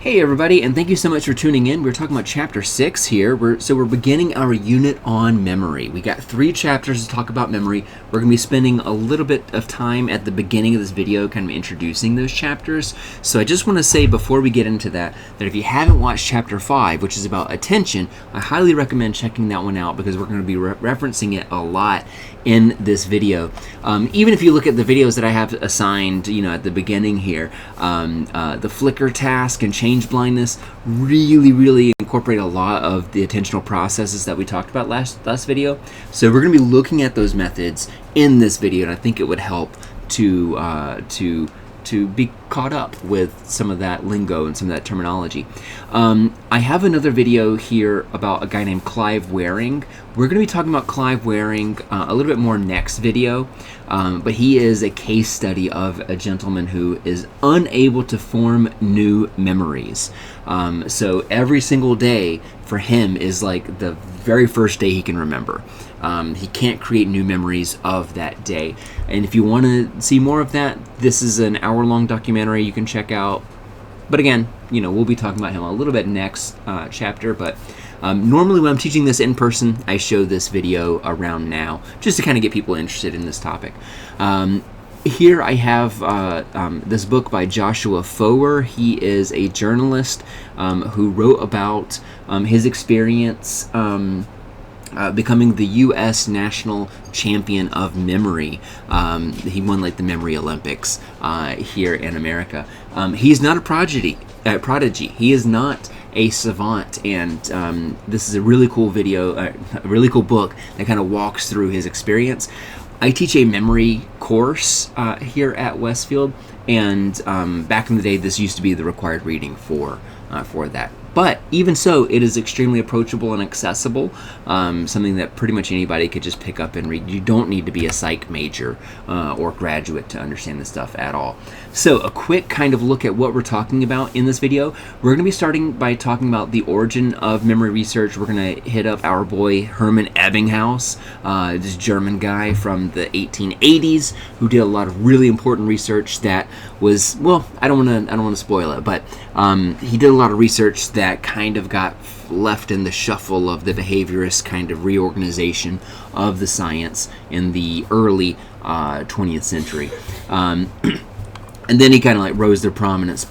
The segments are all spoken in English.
Hey everybody, and thank you so much for tuning in. We're talking about Chapter 6 here. We're beginning our unit on memory. We got 3 chapters to talk about memory. We're going to be spending a little bit of time at the beginning of this video kind of introducing those chapters. So I just want to say before we get into that if you haven't watched Chapter 5, which is about attention, I highly recommend checking that one out because we're going to be referencing it a lot in this video. Even if you look at the videos that I have assigned, at the beginning here, the flicker task and change blindness really incorporate a lot of the attentional processes that we talked about last video. So we're going to be looking at those methods in this video, and I think it would help to be caught up with some of that lingo and some of that terminology. I have another video here about a guy named Clive Wearing. We're going to be talking about Clive Wearing a little bit more next video, but he is a case study of a gentleman who is unable to form new memories. So every single day for him is like the very first day he can remember. He can't create new memories of that day. And if you want to see more of that, this is an hour-long documentary you can check out. But again, we'll be talking about him a little bit next chapter. But normally when I'm teaching this in person, I show this video around now, just to kind of get people interested in this topic. Here I have this book by Joshua Foer. He is a journalist who wrote about his experience becoming the U.S. national champion of memory. He won the Memory Olympics here in America. He's not a prodigy. He is not a savant, and this is a really cool video, a really cool book that kind of walks through his experience. I teach a memory course here at Westfield, and back in the day, this used to be the required reading for that. But even so, it is extremely approachable and accessible, something that pretty much anybody could just pick up and read. You don't need to be a psych major or graduate to understand this stuff at all. So a quick kind of look at what we're talking about in this video. We're going to be starting by talking about the origin of memory research. We're going to hit up our boy Hermann Ebbinghaus, this German guy from the 1880s who did a lot of really important research that was, well, I don't want to spoil it, but he did a lot of research that kind of got left in the shuffle of the behaviorist kind of reorganization of the science in the early 20th century. And then he kind of rose to prominence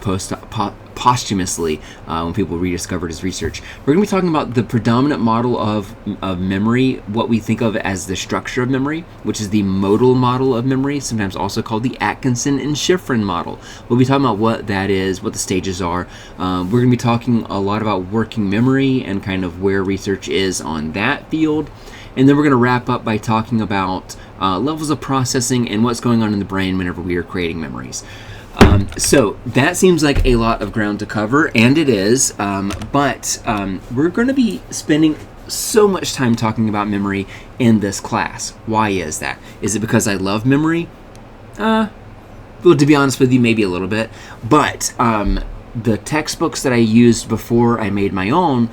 posthumously when people rediscovered his research. We're going to be talking about the predominant model of memory, what we think of as the structure of memory, which is the modal model of memory, sometimes also called the Atkinson and Shiffrin model. We'll be talking about what that is, what the stages are. We're going to be talking a lot about working memory and kind of where research is on that field. And then we're going to wrap up by talking about levels of processing and what's going on in the brain whenever we are creating memories. So that seems like a lot of ground to cover, and it is, but we're going to be spending so much time talking about memory in this class. Why is that? Is it because I love memory? Well, to be honest with you, maybe a little bit, but the textbooks that I used before I made my own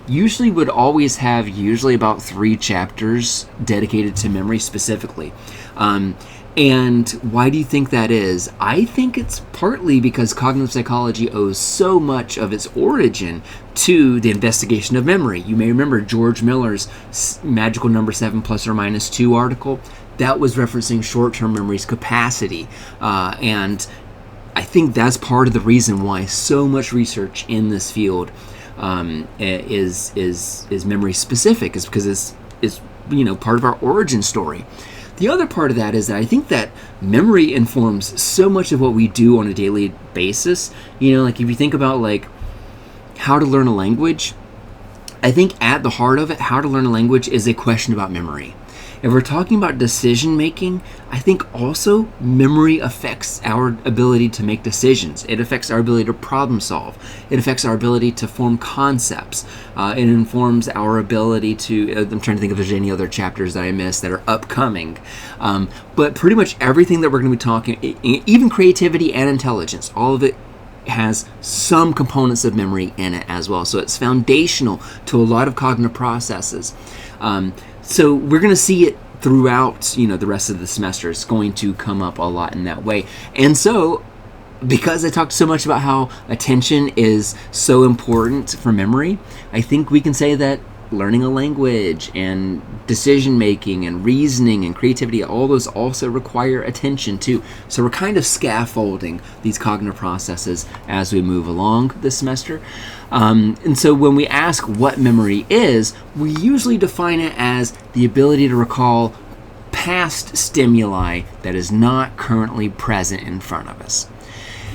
usually would always have about 3 chapters dedicated to memory specifically. And why do you think that is? I think it's partly because cognitive psychology owes so much of its origin to the investigation of memory. You may remember George Miller's Magical Number 7 plus or minus 2 article. That was referencing short-term memory's capacity. And I think that's part of the reason why so much research in this field is memory specific, is because it's part of our origin story. The other part of that is that I think that memory informs so much of what we do on a daily basis. If you think about how to learn a language, I think at the heart of it, how to learn a language is a question about memory. If we're talking about decision making, I think also memory affects our ability to make decisions. It affects our ability to problem solve. It affects our ability to form concepts. It informs our ability to, I'm trying to think if there's any other chapters that I missed that are upcoming. But pretty much everything that we're going to be talking, even creativity and intelligence, all of it has some components of memory in it as well. So it's foundational to a lot of cognitive processes. So we're going to see it throughout, the rest of the semester. It's going to come up a lot in that way. And so because I talked so much about how attention is so important for memory, I think we can say that learning a language and decision making and reasoning and creativity, all those also require attention too. So we're kind of scaffolding these cognitive processes as we move along this semester. And so when we ask what memory is, we usually define it as the ability to recall past stimuli that is not currently present in front of us.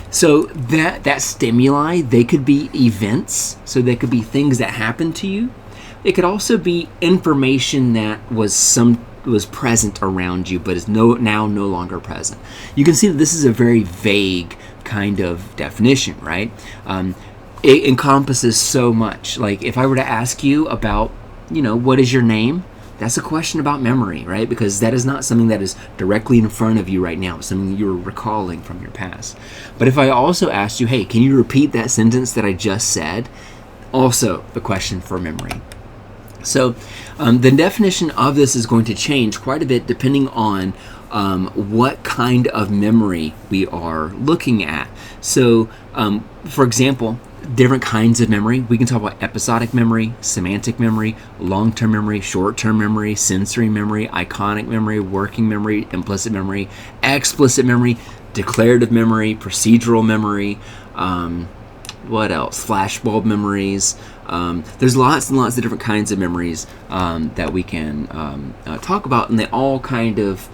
So that stimuli, they could be events, so they could be things that happened to you. It could also be information that was present around you, but is now no longer present. You can see that this is a very vague kind of definition, right? It encompasses so much. Like if I were to ask you about, what is your name? That's a question about memory, right? Because that is not something that is directly in front of you right now. It's something you're recalling from your past. But if I also asked you, hey, can you repeat that sentence that I just said? Also the question for memory. So the definition of this is going to change quite a bit depending on what kind of memory we are looking at. So, for example, different kinds of memory. We can talk about episodic memory, semantic memory, long-term memory, short-term memory, sensory memory, iconic memory, working memory, implicit memory, explicit memory, declarative memory, procedural memory, what else? Flashbulb memories. There's lots and lots of different kinds of memories that we can talk about, and they all kind of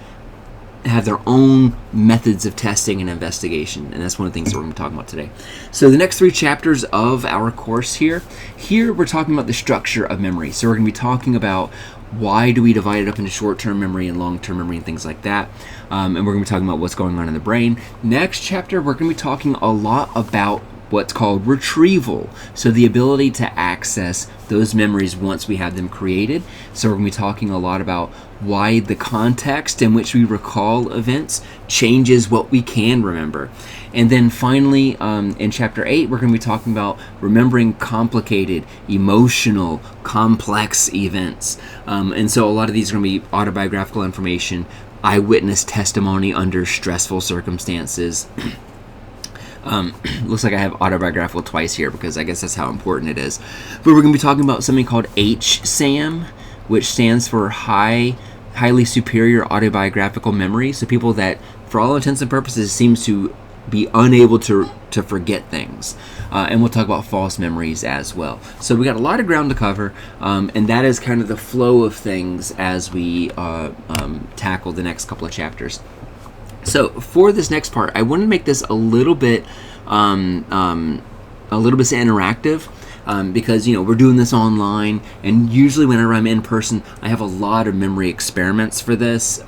have their own methods of testing and investigation, and that's one of the things that we're going to be talking about today. So the next 3 chapters of our course here we're talking about the structure of memory. So we're going to be talking about why do we divide it up into short-term memory and long-term memory and things like that, and we're going to be talking about what's going on in the brain. Next chapter, we're going to be talking a lot about what's called retrieval, so the ability to access those memories once we have them created. So we're going to be talking a lot about why the context in which we recall events changes what we can remember. And then finally, in chapter 8, we're going to be talking about remembering complicated, emotional, complex events. And so a lot of these are going to be autobiographical information, eyewitness testimony under stressful circumstances. Looks like I have autobiographical twice here because I guess that's how important it is. But we're going to be talking about something called HSAM, which stands for highly superior autobiographical memory. So people that, for all intents and purposes, seems to be unable to forget things. And we'll talk about false memories as well. So we got a lot of ground to cover, and that is kind of the flow of things as we tackle the next couple of chapters. So for this next part, I want to make this a little bit interactive, because we're doing this online, and usually whenever I'm in person, I have a lot of memory experiments for this,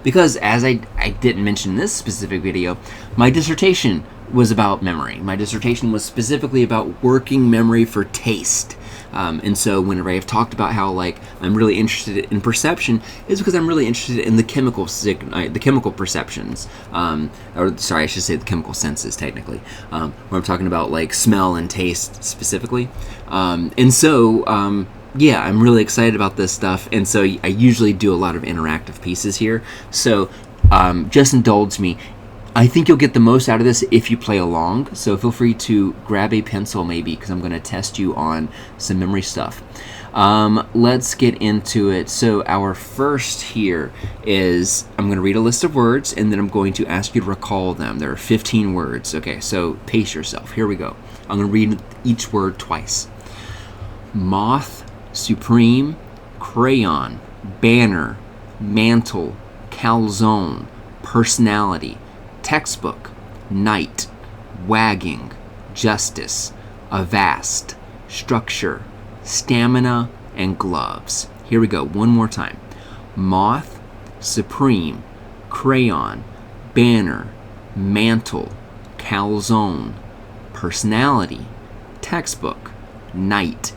because as I didn't mention in this specific video, my dissertation was about memory. My dissertation was specifically about working memory for taste. And so whenever I've talked about how I'm really interested in perception, is because I'm really interested in the chemical perceptions, or sorry, I should say the chemical senses technically, where I'm talking about smell and taste specifically. And so yeah, I'm really excited about this stuff, and so I usually do a lot of interactive pieces here. So just indulge me. I think you'll get the most out of this if you play along, so feel free to grab a pencil maybe, because I'm going to test you on some memory stuff. Let's get into it. So our first here is, I'm going to read a list of words, and then I'm going to ask you to recall them. There are 15 words. Okay, so pace yourself. Here we go. I'm going to read each word twice. Moth, supreme, crayon, banner, mantle, calzone, personality, textbook, night, wagging, justice, avast, structure, stamina, and gloves. Here we go, one more time. Moth, supreme, crayon, banner, mantle, calzone, personality, textbook, night,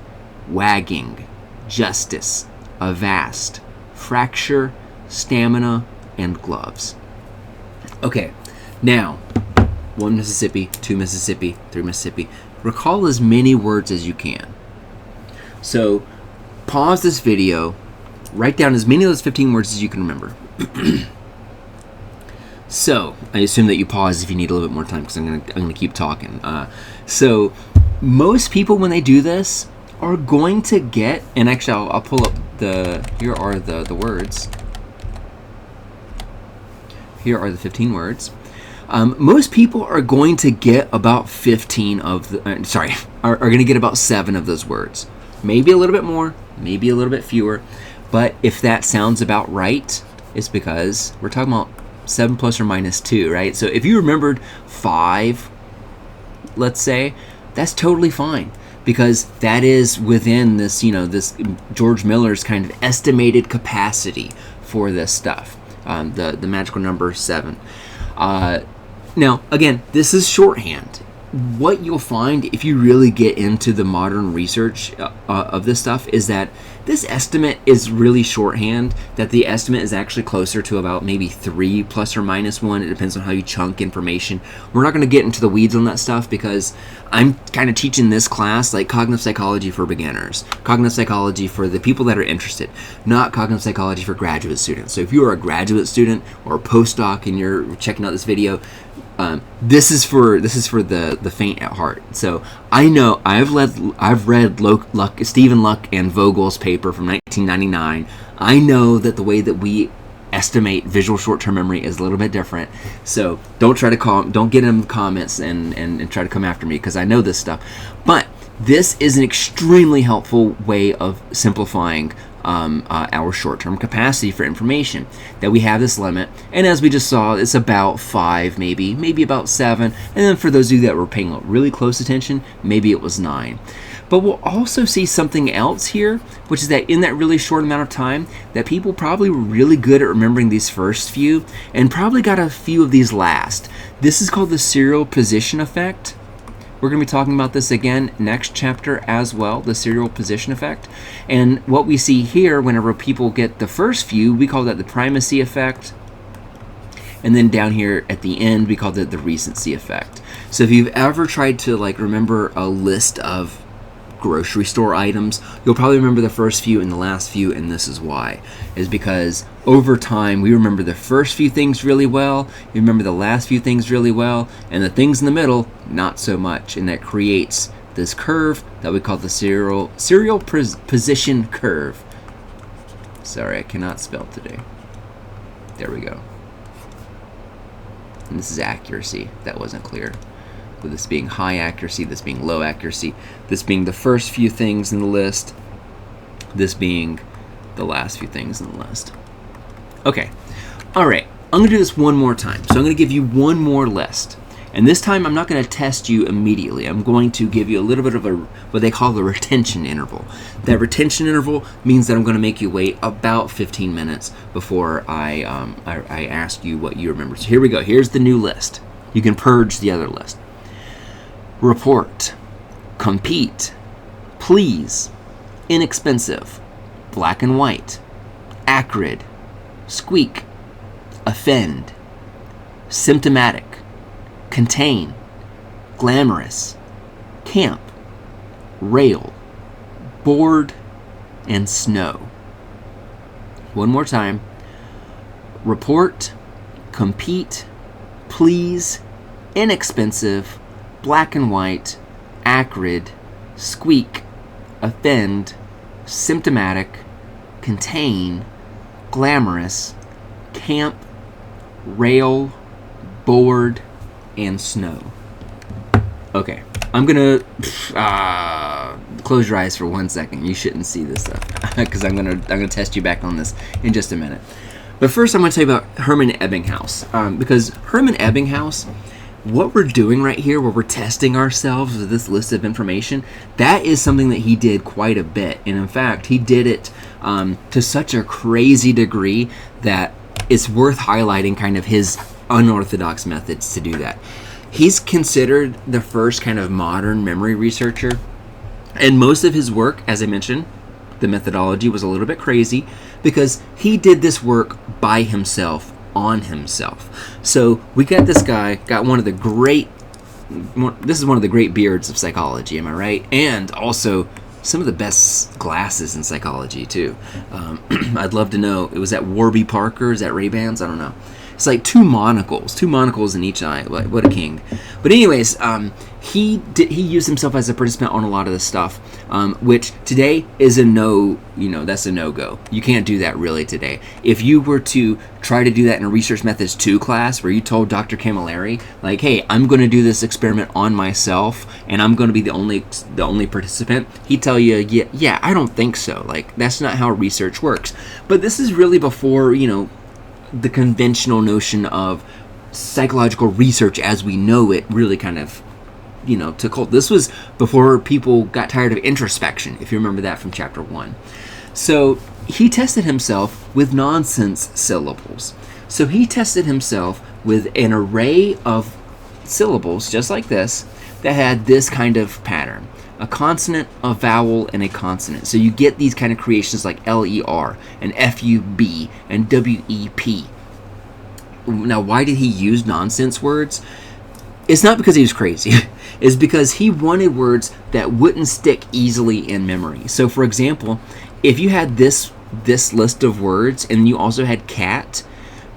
wagging, justice, avast, fracture, stamina, and gloves. Okay, now, 1 Mississippi, 2 Mississippi, 3 Mississippi. Recall as many words as you can. So, pause this video, write down as many of those 15 words as you can remember. So I assume that you pause if you need a little bit more time because I'm gonna keep talking. So most people, when they do this, are going to get, and actually I'll pull up here are the words. Here are the 15 words. Most people are going to get about 15 of the, are going to get about 7 of those words. Maybe a little bit more, maybe a little bit fewer. But if that sounds about right, it's because we're talking about 7 plus or minus 2, right? So if you remembered 5, let's say, that's totally fine, because that is within this, this George Miller's kind of estimated capacity for this stuff, the magical number 7. Now, again, this is shorthand. What you'll find if you really get into the modern research of this stuff is that this estimate is really shorthand, that the estimate is actually closer to about maybe 3 plus or minus 1. It depends on how you chunk information. We're not going to get into the weeds on that stuff because I'm kind of teaching this class like cognitive psychology for beginners, cognitive psychology for the people that are interested, not cognitive psychology for graduate students. So if you are a graduate student or a postdoc and you're checking out this video, this is for the faint at heart. So I know I've read Stephen Luck and Vogel's paper from 1999. I know that the way that we estimate visual short-term memory is a little bit different. So don't get in the comments and try to come after me because I know this stuff. But this is an extremely helpful way of simplifying our short-term capacity for information, that we have this limit, and as we just saw, it's about 5, maybe about 7, and then for those of you that were paying really close attention, maybe it was 9. But we'll also see something else here, which is that in that really short amount of time, that people probably were really good at remembering these first few, and probably got a few of these last. This is called the serial position effect. We're going to be talking about this again next chapter as well, the serial position effect. And what we see here, whenever people get the first few, we call that the primacy effect. And then down here at the end, we call that the recency effect. So if you've ever tried to remember a list of grocery store items, you'll probably remember the first few and the last few, and this is why. Is because over time we remember the first few things really well, you remember the last few things really well, and the things in the middle not so much, and that creates this curve that we call the serial position curve. Sorry, I cannot spell today. There we go. And this is accuracy. That wasn't clear. With this being high accuracy, this being low accuracy, this being the first few things in the list, this being the last few things in the list. Okay, all right, I'm gonna do this one more time. So I'm gonna give you one more list. And this time I'm not gonna test you immediately. I'm going to give you a little bit of what they call the retention interval. That retention interval means that I'm gonna make you wait about 15 minutes before I ask you what you remember. So here we go, here's the new list. You can purge the other list. Report, compete, please, inexpensive, black and white, acrid, squeak, offend, symptomatic, contain, glamorous, camp, rail, bored, and snow. One more time. Report, compete, please, inexpensive, black and white, acrid, squeak, offend, symptomatic, contain, glamorous, camp, rail, bored, and snow. Okay, I'm gonna close your eyes for 1 second. You shouldn't see this stuff because I'm gonna test you back on this in just a minute. But first, I'm gonna tell you about Hermann Ebbinghaus, because Hermann Ebbinghaus, what we're doing right here, where we're testing ourselves with this list of information, that is something that he did quite a bit. And in fact, he did it to such a crazy degree that it's worth highlighting kind of his unorthodox methods to do that. He's considered the first kind of modern memory researcher. And most of his work, as I mentioned, the methodology was a little bit crazy because he did this work by himself, on himself. So we got this guy, got this is one of the great beards of psychology, am I right? And also some of the best glasses in psychology too. I'd love to know, it was at Warby Parker, is that Ray-Bans? I don't know. It's like two monocles in each eye. What a king! But anyways, he used himself as a participant on a lot of this stuff, which today is a no. That's a no-go. You can't do that really today. If you were to try to do that in a Research Methods 2 class, where you told Dr. Camilleri, like, hey, I'm going to do this experiment on myself, and I'm going to be the only participant, he'd tell you, yeah, I don't think so. Like, that's not how research works. But this is really before, the conventional notion of psychological research as we know it really kind of, took hold. This was before people got tired of introspection, if you remember that from chapter 1. So he tested himself with nonsense syllables. So he tested himself with an array of syllables, just like this, that had this kind of pattern. A consonant, a vowel, and a consonant. So you get these kind of creations like LER, and FUB, and WEP. Now, why did he use nonsense words? It's not because he was crazy. It's because he wanted words that wouldn't stick easily in memory. So, for example, if you had this list of words and you also had cat,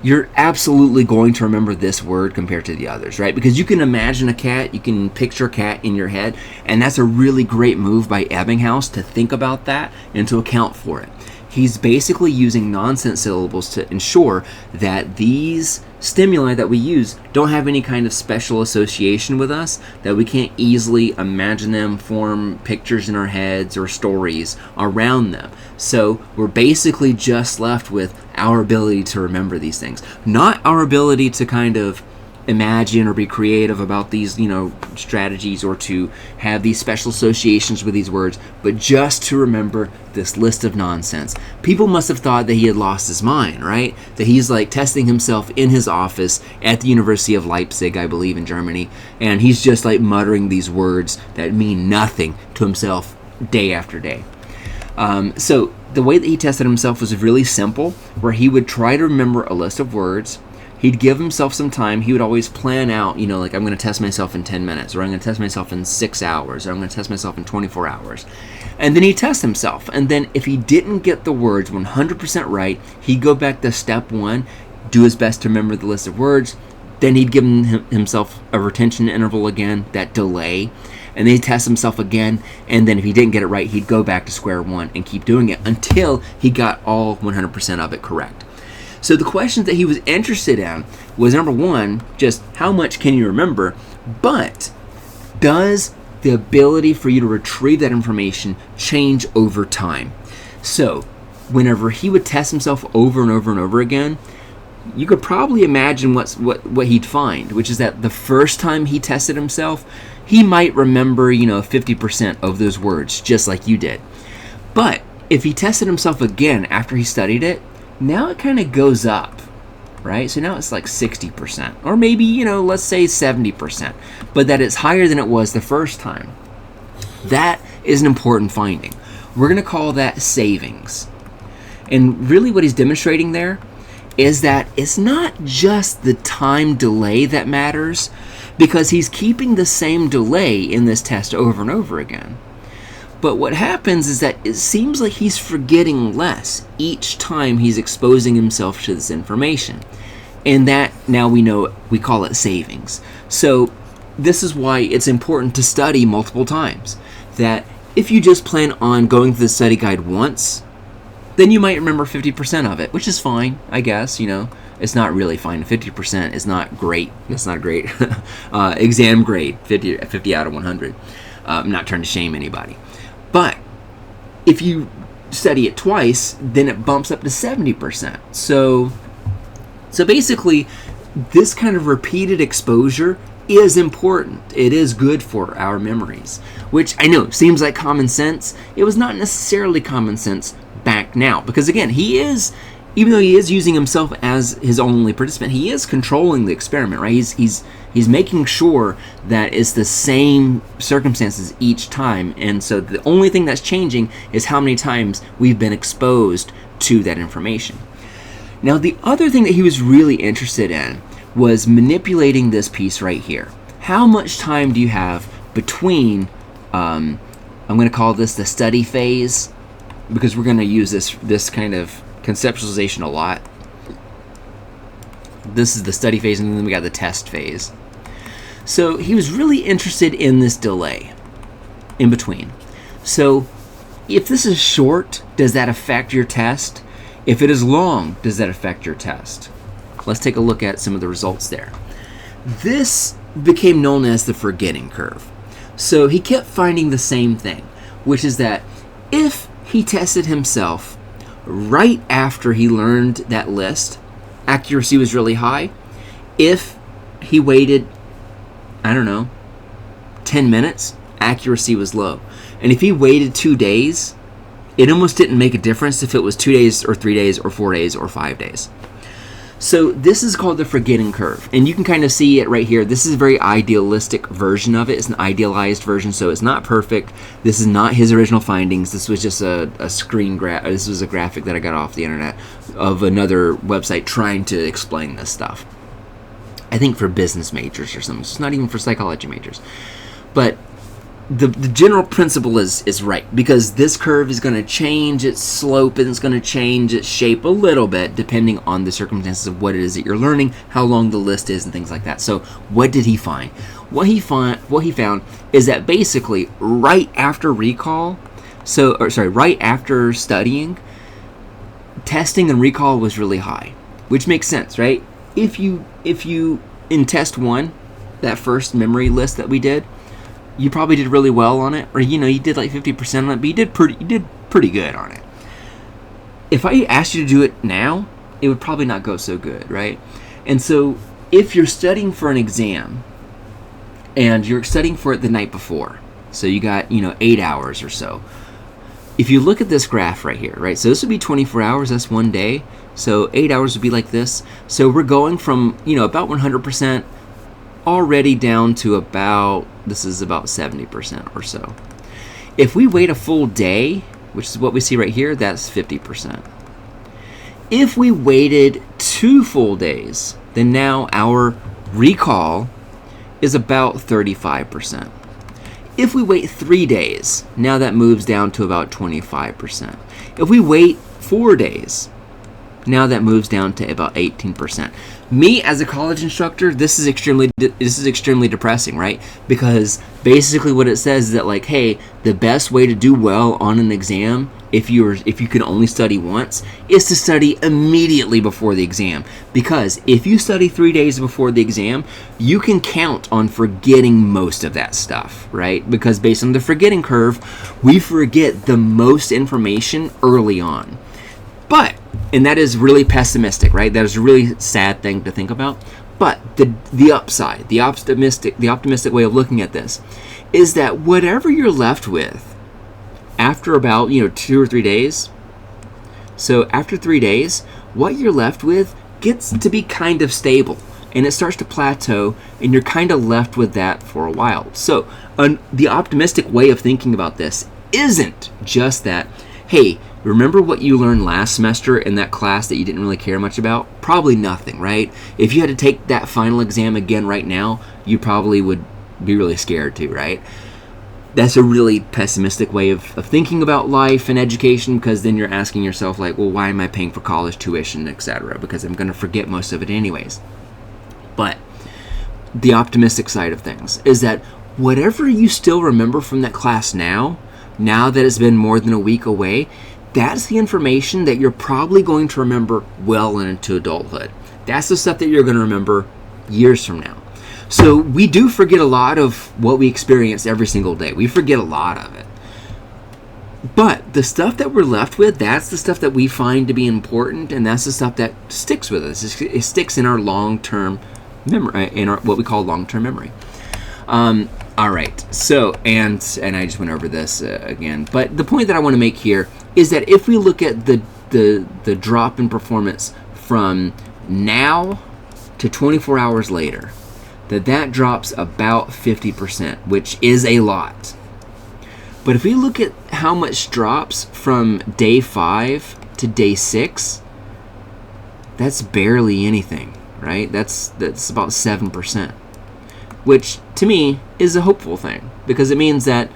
you're absolutely going to remember this word compared to the others, right? Because you can imagine a cat, you can picture a cat in your head, and that's a really great move by Ebbinghaus to think about that and to account for it. He's basically using nonsense syllables to ensure that these stimuli that we use don't have any kind of special association with us, that we can't easily imagine them, form pictures in our heads or stories around them. So we're basically just left with our ability to remember these things, not our ability to kind of imagine or be creative about these, strategies, or to have these special associations with these words, but just to remember this list of nonsense. People must have thought that he had lost his mind, right? That he's like testing himself in his office at the University of Leipzig, I believe, in Germany, and he's just like muttering these words that mean nothing to himself day after day. So the way that he tested himself was really simple, where he would try to remember a list of words. He'd give himself some time. He would always plan out, like, I'm going to test myself in 10 minutes, or I'm going to test myself in 6 hours, or I'm going to test myself in 24 hours. And then he'd test himself. And then if he didn't get the words 100% right, he'd go back to step 1, do his best to remember the list of words. Then he'd give himself a retention interval again, that delay. And then he'd test himself again. And then if he didn't get it right, he'd go back to square one and keep doing it until he got all 100% of it correct. So the questions that he was interested in was, number one, just how much can you remember, but does the ability for you to retrieve that information change over time? So whenever he would test himself over and over and over again, you could probably imagine what he'd find, which is that the first time he tested himself, he might remember, 50% of those words, just like you did. But if he tested himself again after he studied it, now it kind of goes up, right? So now it's like 60%, or maybe, let's say 70%, but that it's higher than it was the first time. That is an important finding. We're going to call that savings. And really what he's demonstrating there is that it's not just the time delay that matters, because he's keeping the same delay in this test over and over again. But what happens is that it seems like he's forgetting less each time he's exposing himself to this information. And that, now we call it savings. So this is why it's important to study multiple times. That if you just plan on going through the study guide once, then you might remember 50% of it, which is fine, I guess, It's not really fine. 50% is not great. That's not great. Exam grade, 50 out of 100. I'm not trying to shame anybody. But if you study it twice, then it bumps up to 70%. So basically, this kind of repeated exposure is important. It is good for our memories, which I know seems like common sense. It was not necessarily common sense back now, because again, even though he is using himself as his only participant, he is controlling the experiment, right? He's making sure that it's the same circumstances each time, and so the only thing that's changing is how many times we've been exposed to that information. Now, the other thing that he was really interested in was manipulating this piece right here. How much time do you have between, I'm going to call this the study phase, because we're going to use this kind of conceptualization a lot. this is the study phase, and then we got the test phase. So he was really interested in this delay in between. So if this is short, does that affect your test? If it is long, does that affect your test? Let's take a look at some of the results there. This became known as the forgetting curve. So he kept finding the same thing, which is that if he tested himself right after he learned that list, accuracy was really high. If he waited, I don't know, 10 minutes, accuracy was low. And if he waited 2 days, it almost didn't make a difference if it was 2 days or 3 days or 4 days or 5 days. So this is called the forgetting curve, and you can kind of see it right here. This is a very idealistic version of it. It's an idealized version, so it's not perfect. This is not his original findings. This was just a screen graph. This was a graphic that I got off the internet of another website trying to explain this stuff. I think for business majors or something. It's not even for psychology majors. But the general principle is right, because this curve is going to change its slope and it's going to change its shape a little bit depending on the circumstances of what it is that you're learning, how long the list is, and things like that. So what did he find? What he found is that basically right after recall, right after studying, testing and recall was really high, which makes sense, right? If you in test 1, that first memory list that we did, you probably did really well on it, or you did like 50% on it, but you did pretty good on it. If I asked you to do it now, it would probably not go so good, right? And so if you're studying for an exam and you're studying for it the night before, so you got 8 hours or so. If you look at this graph right here, right? So this would be 24 hours, that's 1 day. So 8 hours would be like this. So we're going from about 100% already down to about 70% or so. If we wait a full day, which is what we see right here, that's 50%. If we waited 2 full days, then now our recall is about 35%. If we wait 3 days, now that moves down to about 25%. If we wait 4 days, now that moves down to about 18%. Me as a college instructor, this is extremely depressing, right? Because basically what it says is that, like, hey, the best way to do well on an exam, if you can only study once, is to study immediately before the exam. Because if you study 3 days before the exam, you can count on forgetting most of that stuff, right? Because based on the forgetting curve, we forget the most information early on. And that is really pessimistic, right? That is a really sad thing to think about. But the upside, the optimistic way of looking at this is that whatever you're left with after about 2 or 3 days, so after 3 days, what you're left with gets to be kind of stable, and it starts to plateau, and you're kind of left with that for a while. So the optimistic way of thinking about this isn't just that, hey, remember what you learned last semester in that class that you didn't really care much about? Probably nothing, right? If you had to take that final exam again right now, you probably would be really scared too, right? That's a really pessimistic way of thinking about life and education, because then you're asking yourself, like, well, why am I paying for college tuition, etc.? Because I'm going to forget most of it anyways. But the optimistic side of things is that whatever you still remember from that class now that it's been more than a week away, that's the information that you're probably going to remember well into adulthood. That's the stuff that you're going to remember years from now. So we do forget a lot of what we experience every single day. We forget a lot of it. But the stuff that we're left with, that's the stuff that we find to be important, and that's the stuff that sticks with us. It sticks in our long-term memory, in our what we call long-term memory. All right, so, and I just went over this again, but the point that I want to make here is that if we look at the drop in performance from now to 24 hours later, that drops about 50%, which is a lot. But if we look at how much drops from day 5 to day 6, that's barely anything, right? That's about 7%, which to me is a hopeful thing, because it means that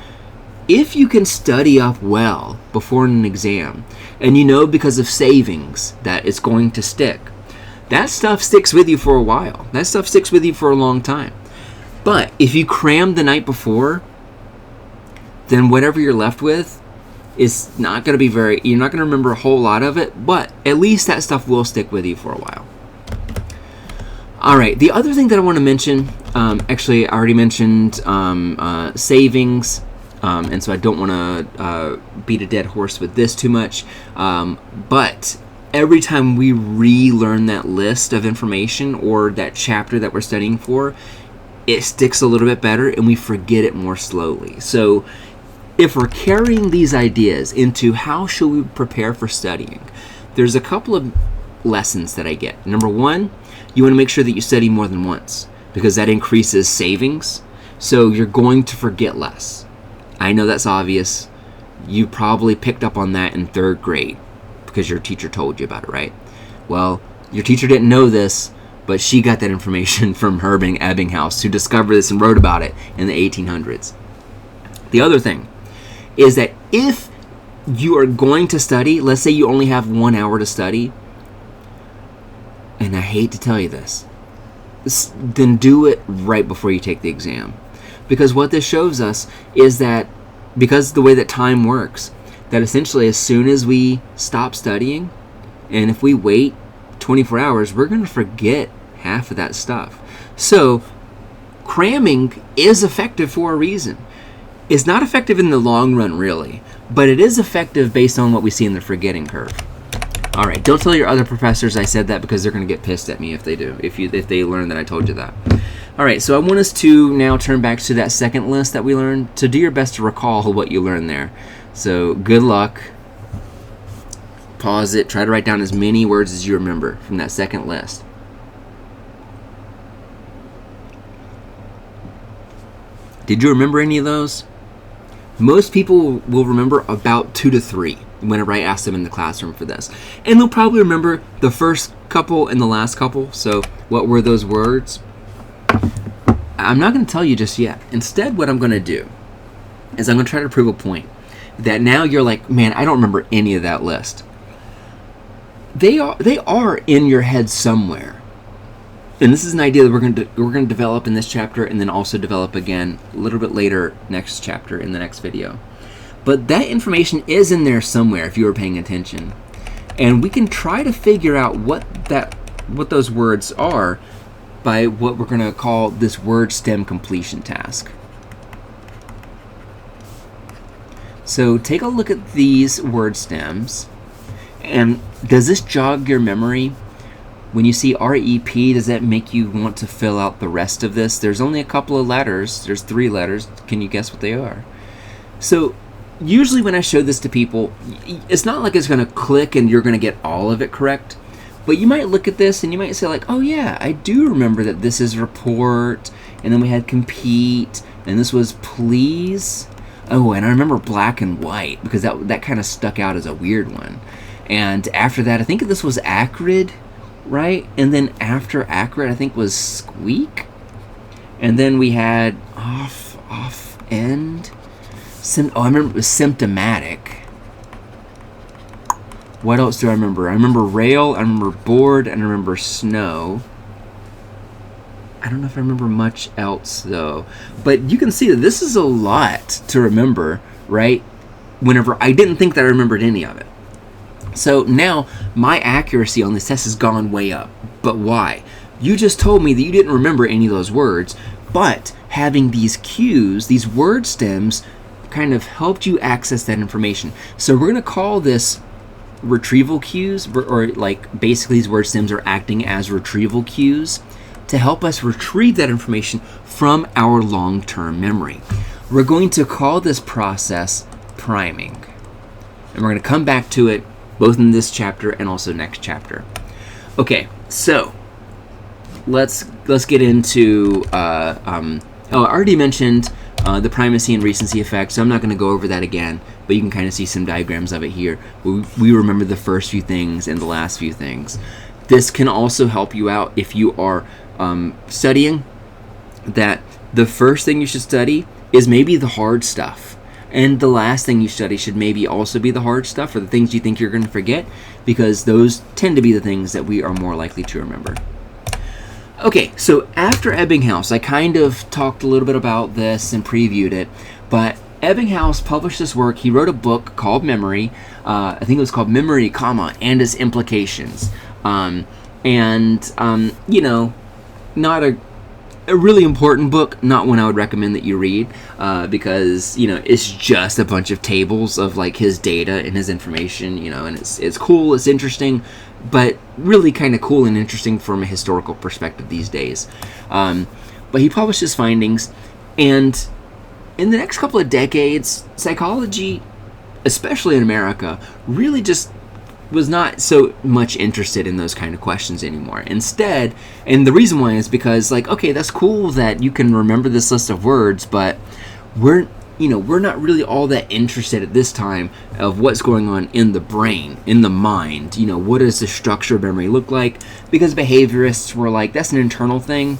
if you can study up well before an exam, and because of savings that it's going to stick, that stuff sticks with you for a while. That stuff sticks with you for a long time. But if you cram the night before, then whatever you're left with is not going to be you're not going to remember a whole lot of it, but at least that stuff will stick with you for a while. All right, the other thing that I want to mention, actually I already mentioned savings, and so I don't want to beat a dead horse with this too much, but every time we relearn that list of information or that chapter that we're studying for, it sticks a little bit better and we forget it more slowly. So if we're carrying these ideas into how should we prepare for studying, there's a couple of lessons that I get. Number one, you want to make sure that you study more than once because that increases savings. So you're going to forget less. I know that's obvious. You probably picked up on that in 3rd grade because your teacher told you about it, right? Well, your teacher didn't know this, but she got that information from Herb Ebbinghaus, who discovered this and wrote about it in the 1800s. The other thing is that if you are going to study, let's say you only have 1 hour to study, and I hate to tell you this, then do it right before you take the exam. Because what this shows us is that, because the way that time works, that essentially as soon as we stop studying, and if we wait 24 hours, we're going to forget half of that stuff. So cramming is effective for a reason. It's not effective in the long run, really, but it is effective based on what we see in the forgetting curve. All right, don't tell your other professors I said that because they're going to get pissed at me if they do, if they learn that I told you that. All right, so I want us to now turn back to that second list that we learned, to do your best to recall what you learned there. So good luck. Pause it. Try to write down as many words as you remember from that second list. Did you remember any of those? Most people will remember about 2 to 3 whenever I ask them in the classroom for this. And they'll probably remember the first couple and the last couple. So what were those words? I'm not going to tell you just yet. Instead, what I'm going to do is I'm going to try to prove a point that now you're like, man, I don't remember any of that list. They are in your head somewhere. And this is an idea that we're going to develop in this chapter and then also develop again a little bit later next chapter in the next video. But that information is in there somewhere if you were paying attention. And we can try to figure out what those words are by what we're going to call this word stem completion task. So take a look at these word stems. And does this jog your memory? When you see REP, does that make you want to fill out the rest of this? There's only a couple of letters. There's 3 letters. Can you guess what they are? So usually when I show this to people, it's not like it's going to click and you're going to get all of it correct. But you might look at this and you might say like, oh yeah, I do remember that this is report. And then we had compete. And this was please. Oh, and I remember black and white because that kind of stuck out as a weird one. And after that, I think this was acrid, right? And then after acrid, I think was squeak. And then we had off end. I remember it was symptomatic. What else do I remember? I remember rail, I remember board, and I remember snow. I don't know if I remember much else, though. But you can see that this is a lot to remember, right? Whenever I didn't think that I remembered any of it. So now my accuracy on this test has gone way up. But why? You just told me that you didn't remember any of those words, but having these cues, these word stems, kind of helped you access that information. So we're going to call this retrieval cues, or like basically these word stems are acting as retrieval cues to help us retrieve that information from our long-term memory. We're going to call this process priming. And we're going to come back to it both in this chapter and also next chapter. Okay, so let's get into I already mentioned the primacy and recency effect, so I'm not going to go over that again, but you can kind of see some diagrams of it here. We remember the first few things and the last few things. This can also help you out if you are studying, that the first thing you should study is maybe the hard stuff. And the last thing you study should maybe also be the hard stuff, or the things you think you're going to forget, because those tend to be the things that we are more likely to remember. Okay, so after Ebbinghaus, I kind of talked a little bit about this and previewed it, but Ebbinghaus published this work. He wrote a book called Memory. I think it was called Memory, and Its Implications. You know, not a really important book, not one I would recommend that you read, because, you know, it's just a bunch of tables of, like, his data and his information, you know, and it's cool, it's interesting, but really kind of cool and interesting from a historical perspective these days. But he published his findings, and in the next couple of decades, psychology, especially in America, really just was not so much interested in those kind of questions anymore. Instead, and the reason why is because, like, okay, that's cool that you can remember this list of words, but we're not really all that interested at this time of what's going on in the brain, in the mind. You know, what does the structure of memory look like? Because behaviorists were like, that's an internal thing,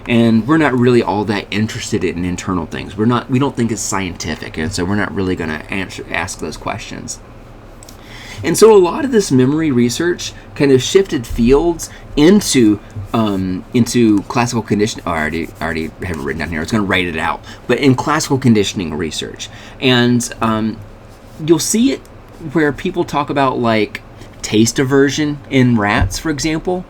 and we're not really all that interested in internal things. We don't think it's scientific, and so we're not really going to ask those questions. And so a lot of this memory research kind of shifted fields into classical conditioning. Oh, I already have it written down here. I was going to write it out. But in classical conditioning research. And you'll see it where people talk about, like, taste aversion in rats, for example,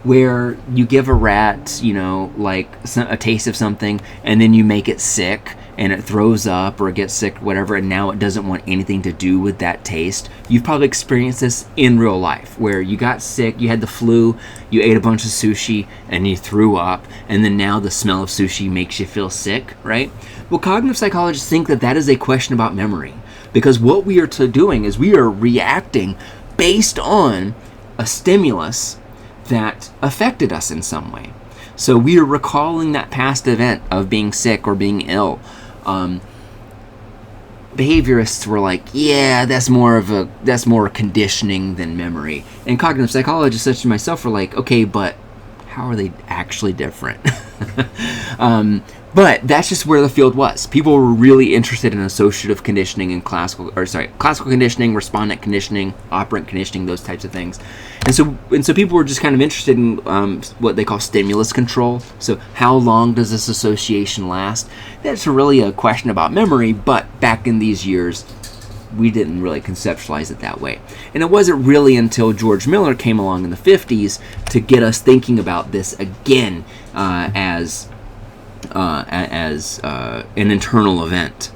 where you give a rat, you know, like a taste of something, and then you make it sick, and it throws up or it gets sick, whatever, and now it doesn't want anything to do with that taste. You've probably experienced this in real life, where you got sick, you had the flu, you ate a bunch of sushi, and you threw up, and then now the smell of sushi makes you feel sick, right? Well, cognitive psychologists think that that is a question about memory, because what we are doing is we are reacting based on a stimulus that affected us in some way. So we are recalling that past event of being sick or being ill. Behaviorists were like, yeah, that's more conditioning than memory. And cognitive psychologists such as myself were like, okay, but how are they actually different? But that's just where the field was. People were really interested in associative conditioning and classical conditioning, respondent conditioning, operant conditioning, those types of things. And so people were just kind of interested in what they call stimulus control. So how long does this association last? That's really a question about memory, but back in these years, we didn't really conceptualize it that way. And it wasn't really until George Miller came along in the 50s to get us thinking about this again as an internal event.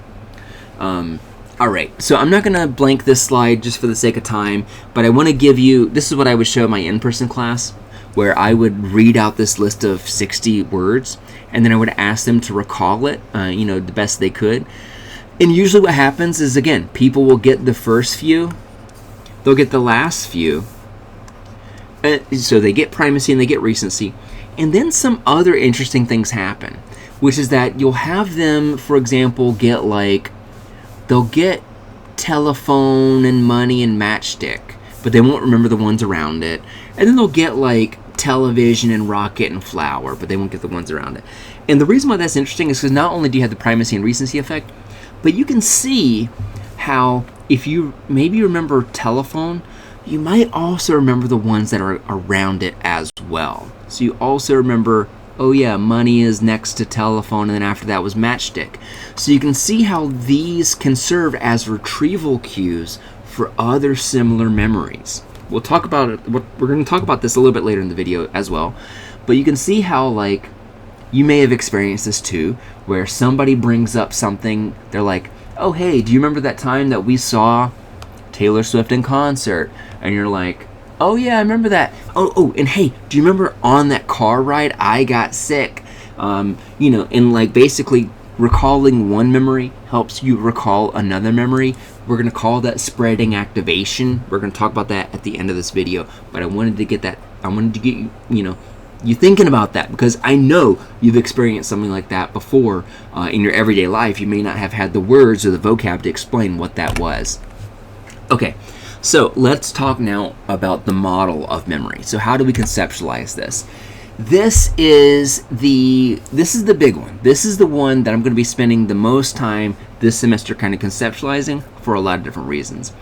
Alright, so I'm not going to blank this slide just for the sake of time, but I want to give you, this is what I would show my in-person class, where I would read out this list of 60 words, and then I would ask them to recall it, the best they could. And usually what happens is, again, people will get the first few, they'll get the last few, so they get primacy and they get recency, and then some other interesting things happen, which is that you'll have them, for example, they'll get telephone and money and matchstick, but they won't remember the ones around it. And then they'll get like television and rocket and flower, but they won't get the ones around it. And the reason why that's interesting is because not only do you have the primacy and recency effect, but you can see how if you maybe remember telephone, you might also remember the ones that are around it as well. So you also remember, oh yeah, money is next to telephone, and then after that was matchstick. So you can see how these can serve as retrieval cues for other similar memories. We'll talk about it. We're going to talk about this a little bit later in the video as well. But you can see how, like, you may have experienced this too, where somebody brings up something, they're like, oh hey, do you remember that time that we saw Taylor Swift in concert? And you're like, oh yeah, I remember that. Oh, and hey, do you remember on that car ride I got sick? And like basically recalling one memory helps you recall another memory. We're going to call that spreading activation. We're going to talk about that at the end of this video, but I wanted to get you thinking about that, because I know you've experienced something like that before in your everyday life. You may not have had the words or the vocab to explain what that was. Okay, so let's talk now about the model of memory. So how do we conceptualize this? This is the big one. This is the one that I'm going to be spending the most time this semester kind of conceptualizing for a lot of different reasons.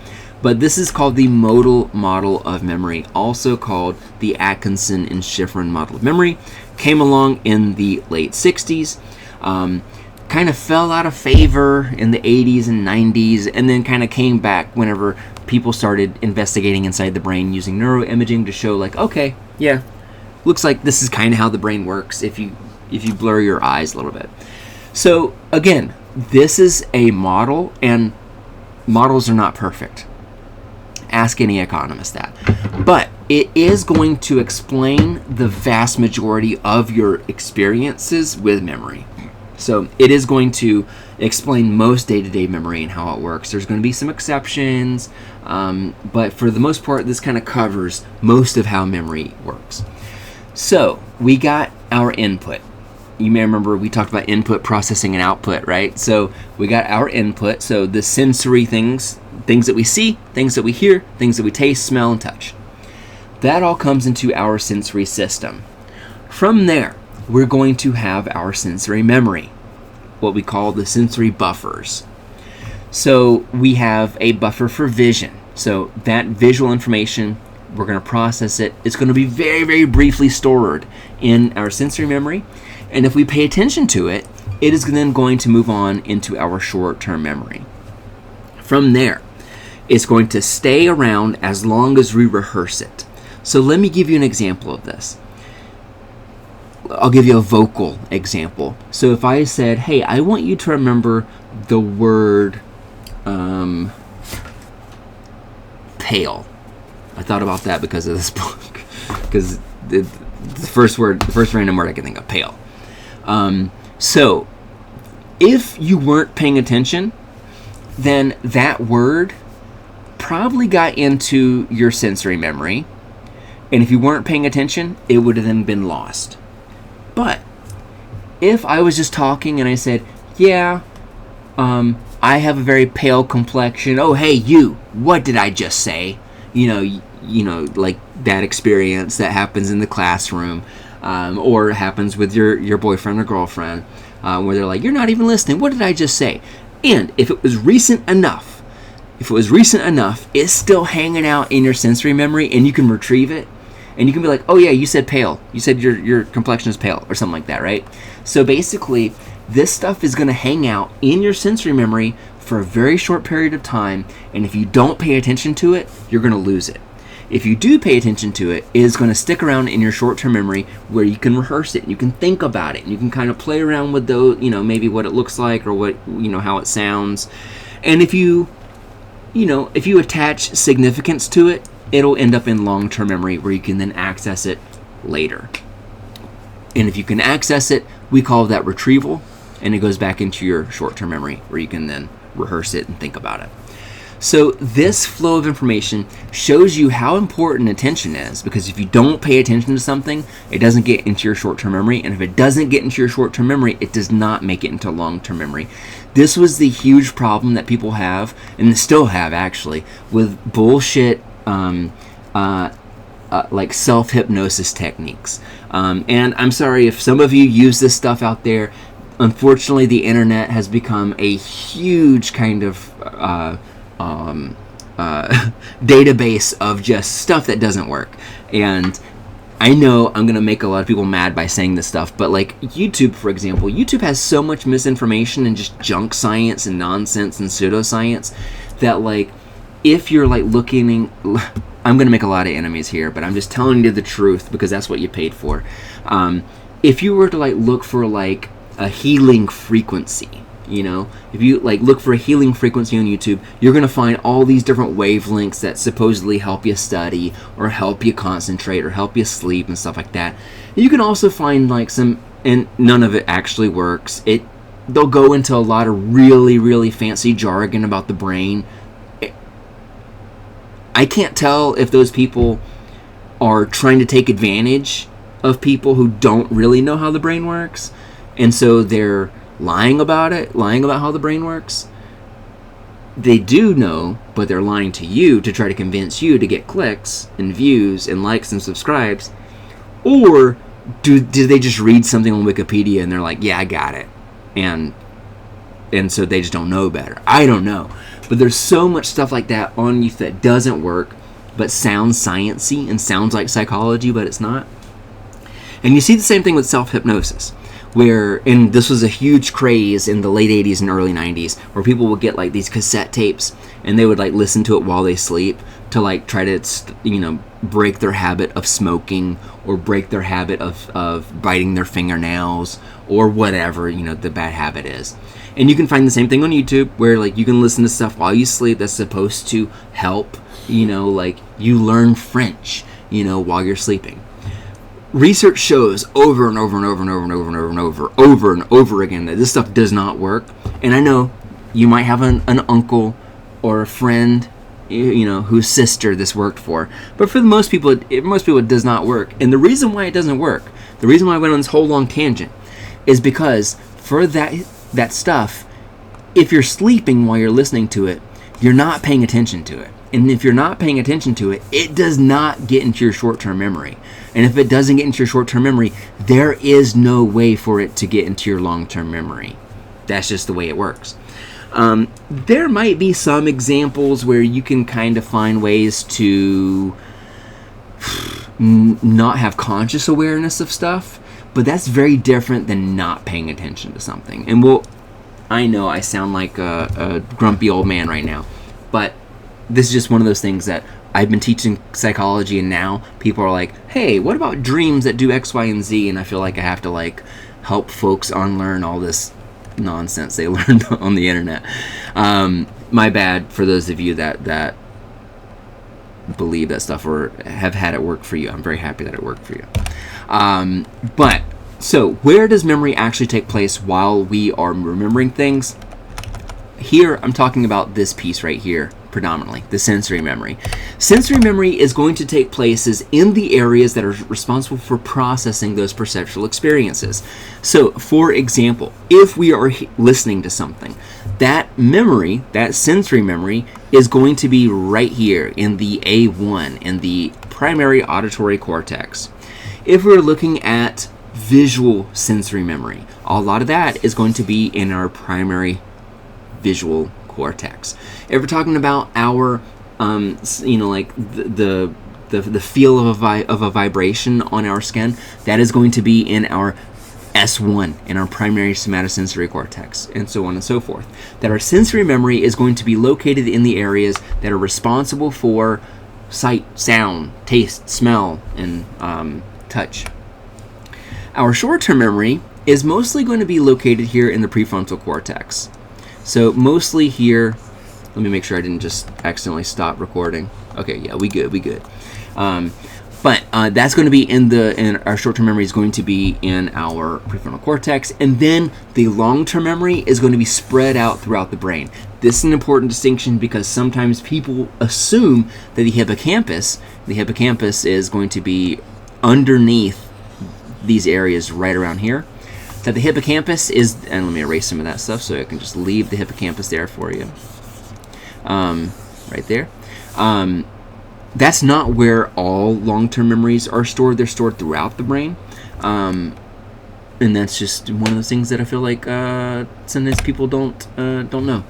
But this is called the modal model of memory, also called the Atkinson and Shiffrin model of memory. Came along in the late 60s, kind of fell out of favor in the 80s and 90s, and then kind of came back whenever people started investigating inside the brain using neuroimaging to show, like, okay, yeah, looks like this is kind of how the brain works if you blur your eyes a little bit. So again, this is a model, and models are not perfect. Ask any economist that. But it is going to explain the vast majority of your experiences with memory. So it is going to explain most day-to-day memory and how it works. There's going to be some exceptions, but for the most part, this kind of covers most of how memory works. So we got our input. You may remember we talked about input, processing, and output, right? So we got our input, so the sensory things that we see, things that we hear, things that we taste, smell, and touch. That all comes into our sensory system. From there, we're going to have our sensory memory, what we call the sensory buffers. So we have a buffer for vision. So that visual information, we're going to process it. It's going to be very, very briefly stored in our sensory memory. And if we pay attention to it, it is then going to move on into our short-term memory. From there, it's going to stay around as long as we rehearse it. So let me give you an example of this. I'll give you a vocal example. So if I said, hey, I want you to remember the word pale. I thought about that because of this book. Because the first random word I can think of, pale. So if you weren't paying attention, then that word probably got into your sensory memory. And if you weren't paying attention, it would have then been lost. But if I was just talking and I said, yeah, I have a very pale complexion. Oh, hey, you, what did I just say? You know, like that experience that happens in the classroom, or happens with your boyfriend or girlfriend, where they're like, you're not even listening. What did I just say? And if it was recent enough, it's still hanging out in your sensory memory and you can retrieve it. And you can be like, oh yeah, you said pale. You said your complexion is pale or something like that, right? So basically, this stuff is going to hang out in your sensory memory for a very short period of time. And if you don't pay attention to it, you're going to lose it. If you do pay attention to it, it is going to stick around in your short-term memory where you can rehearse it and you can think about it and you can kind of play around with those, maybe what it looks like or what, how it sounds. And if you attach significance to it, it'll end up in long-term memory where you can then access it later. And if you can access it, we call that retrieval, and it goes back into your short-term memory where you can then rehearse it and think about it. So this flow of information shows you how important attention is, because if you don't pay attention to something, it doesn't get into your short-term memory, and if it doesn't get into your short-term memory, it does not make it into long-term memory. This was the huge problem that people have, and still have actually, with bullshit like self-hypnosis techniques. And I'm sorry if some of you use this stuff out there. Unfortunately, the internet has become a huge kind of database of just stuff that doesn't work. And I know I'm going to make a lot of people mad by saying this stuff, but like YouTube, for example, YouTube has so much misinformation and just junk science and nonsense and pseudoscience that, like, if you're like looking, I'm going to make a lot of enemies here, but I'm just telling you the truth because that's what you paid for. If you were to like look for like a healing frequency, if you like look for a healing frequency on YouTube, you're going to find all these different wavelengths that supposedly help you study or help you concentrate or help you sleep and stuff like that. And you can also find like some, and none of it actually works. They'll go into a lot of really, really fancy jargon about the brain. I can't tell if those people are trying to take advantage of people who don't really know how the brain works, and so they're lying about how the brain works. They do know, but they're lying to you to try to convince you to get clicks and views and likes and subscribes, or did they just read something on Wikipedia and they're like, yeah, I got it, and so they just don't know better? I don't know, but there's so much stuff like that on youth that doesn't work, but sounds sciencey and sounds like psychology, but it's not. And you see the same thing with self-hypnosis, where, and this was a huge craze in the late 80s and early 90s, where people would get like these cassette tapes and they would like listen to it while they sleep to like try to, break their habit of smoking, or break their habit of biting their fingernails, or whatever, the bad habit is. And you can find the same thing on YouTube, where like you can listen to stuff while you sleep that's supposed to help, like you learn French, while you're sleeping. Research shows over and over and over and over and over and over and over again that this stuff does not work. And I know you might have an uncle or a friend, whose sister this worked for, but for most people it does not work. And the reason why it doesn't work, the reason why I went on this whole long tangent, is because for that stuff, if you're sleeping while you're listening to it, you're not paying attention to it. And if you're not paying attention to it, it does not get into your short-term memory. And if it doesn't get into your short-term memory, there is no way for it to get into your long-term memory. That's just the way it works. There might be some examples where you can kind of find ways to not have conscious awareness of stuff, but that's very different than not paying attention to something. And I know I sound like a grumpy old man right now, but this is just one of those things that I've been teaching psychology, and now people are like, hey, what about dreams that do X, Y, and Z? And I feel like I have to like help folks unlearn all this nonsense they learned on the internet. My bad for those of you that believe that stuff or have had it work for you. I'm very happy that it worked for you. But so where does memory actually take place while we are remembering things? Here I'm talking about this piece right here, predominantly the sensory memory. Sensory memory is going to take places in the areas that are responsible for processing those perceptual experiences. So for example, if we are listening to something, that memory, that sensory memory, is going to be right here in the A1, in the primary auditory cortex. If we're looking at visual sensory memory, a lot of that is going to be in our primary visual cortex. If we're talking about our, like the feel of a vibration on our skin, that is going to be in our S1, in our primary somatosensory cortex, and so on and so forth. That our sensory memory is going to be located in the areas that are responsible for sight, sound, taste, smell, and touch. Our short-term memory is mostly going to be located here in the prefrontal cortex. So mostly here, let me make sure I didn't just accidentally stop recording. Okay, yeah, we good. But that's going to be in our short-term memory is going to be in our prefrontal cortex, and then the long-term memory is going to be spread out throughout the brain. This is an important distinction because sometimes people assume that the hippocampus is going to be underneath these areas right around here. That the hippocampus is, and let me erase some of that stuff so I can just leave the hippocampus there for you. Right there. That's not where all long-term memories are stored. They're stored throughout the brain. And that's just one of those things that I feel like sometimes people don't know.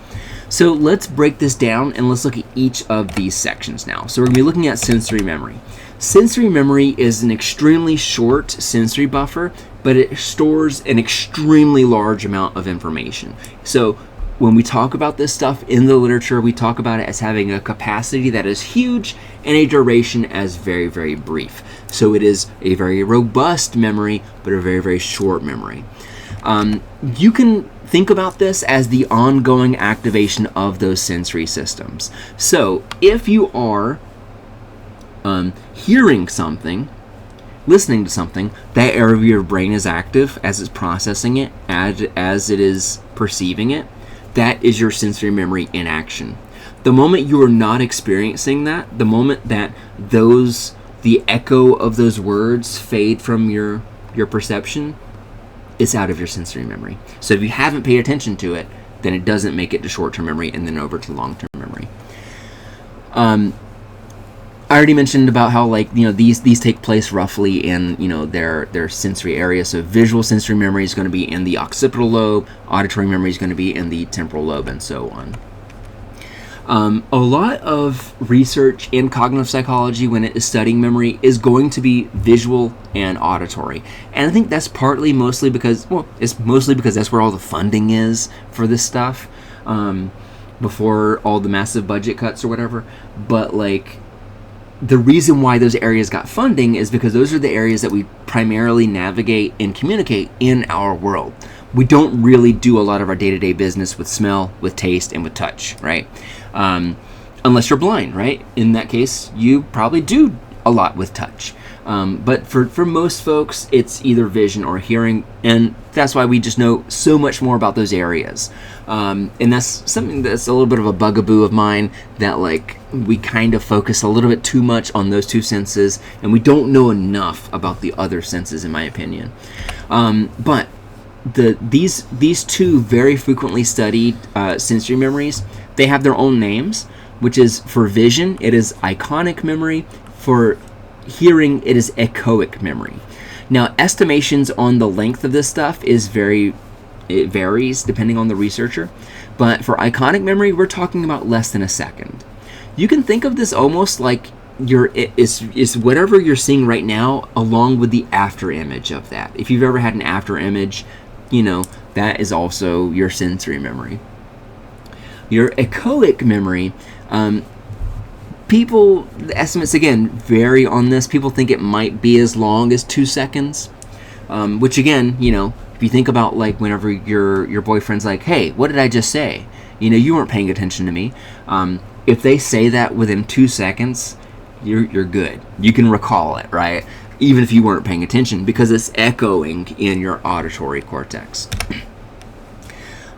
So let's break this down and let's look at each of these sections now. So we're going to be looking at sensory memory. Sensory memory is an extremely short sensory buffer, but it stores an extremely large amount of information. So when we talk about this stuff in the literature, we talk about it as having a capacity that is huge and a duration as very, very brief. So it is a very robust memory, but a very, very short memory. You can think about this as the ongoing activation of those sensory systems. So if you are hearing something, listening to something, that area of your brain is active as it's processing it, as it is perceiving it. That is your sensory memory in action. The moment you are not experiencing that, the moment that the echo of those words fade from your perception, it's out of your sensory memory. So if you haven't paid attention to it, then it doesn't make it to short-term memory and then over to long-term memory. I already mentioned about how, like, these take place roughly in, their sensory area. So visual sensory memory is going to be in the occipital lobe, auditory memory is going to be in the temporal lobe, and so on. A lot of research in cognitive psychology when it is studying memory is going to be visual and auditory. And I think that's mostly because that's where all the funding is for this stuff, before all the massive budget cuts or whatever. But, like, the reason why those areas got funding is because those are the areas that we primarily navigate and communicate in our world. We don't really do a lot of our day-to-day business with smell, with taste, and with touch, right? Unless you're blind, right? In that case, you probably do a lot with touch. But for most folks, it's either vision or hearing, and that's why we just know so much more about those areas. And that's something that's a little bit of a bugaboo of mine, that, like, we kind of focus a little bit too much on those two senses, and we don't know enough about the other senses, in my opinion. But these two very frequently studied sensory memories, they have their own names, which is, for vision, it is iconic memory. For hearing, it is echoic memory. Now, estimations on the length of this stuff it varies depending on the researcher, but for iconic memory, we're talking about less than a second. You can think of this almost like it's whatever you're seeing right now, along with the after image of that. If you've ever had an after image, that is also your sensory memory. Your echoic memory, the estimates, again, vary on this. People think it might be as long as 2 seconds, which, again, if you think about, like, whenever your boyfriend's like, hey, what did I just say? You weren't paying attention to me. If they say that within 2 seconds, you're good. You can recall it, right? Even if you weren't paying attention, because it's echoing in your auditory cortex.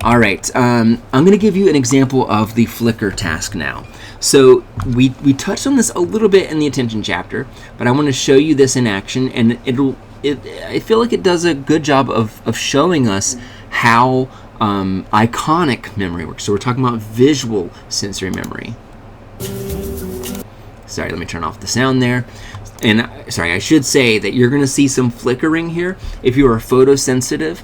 All right, I'm going to give you an example of the flicker task now. So we touched on this a little bit in the attention chapter, but I want to show you this in action, and I feel like it does a good job of showing us how iconic memory works. So we're talking about visual sensory memory. Sorry, let me turn off the sound there. And sorry, I should say that you're going to see some flickering here. If you are photosensitive,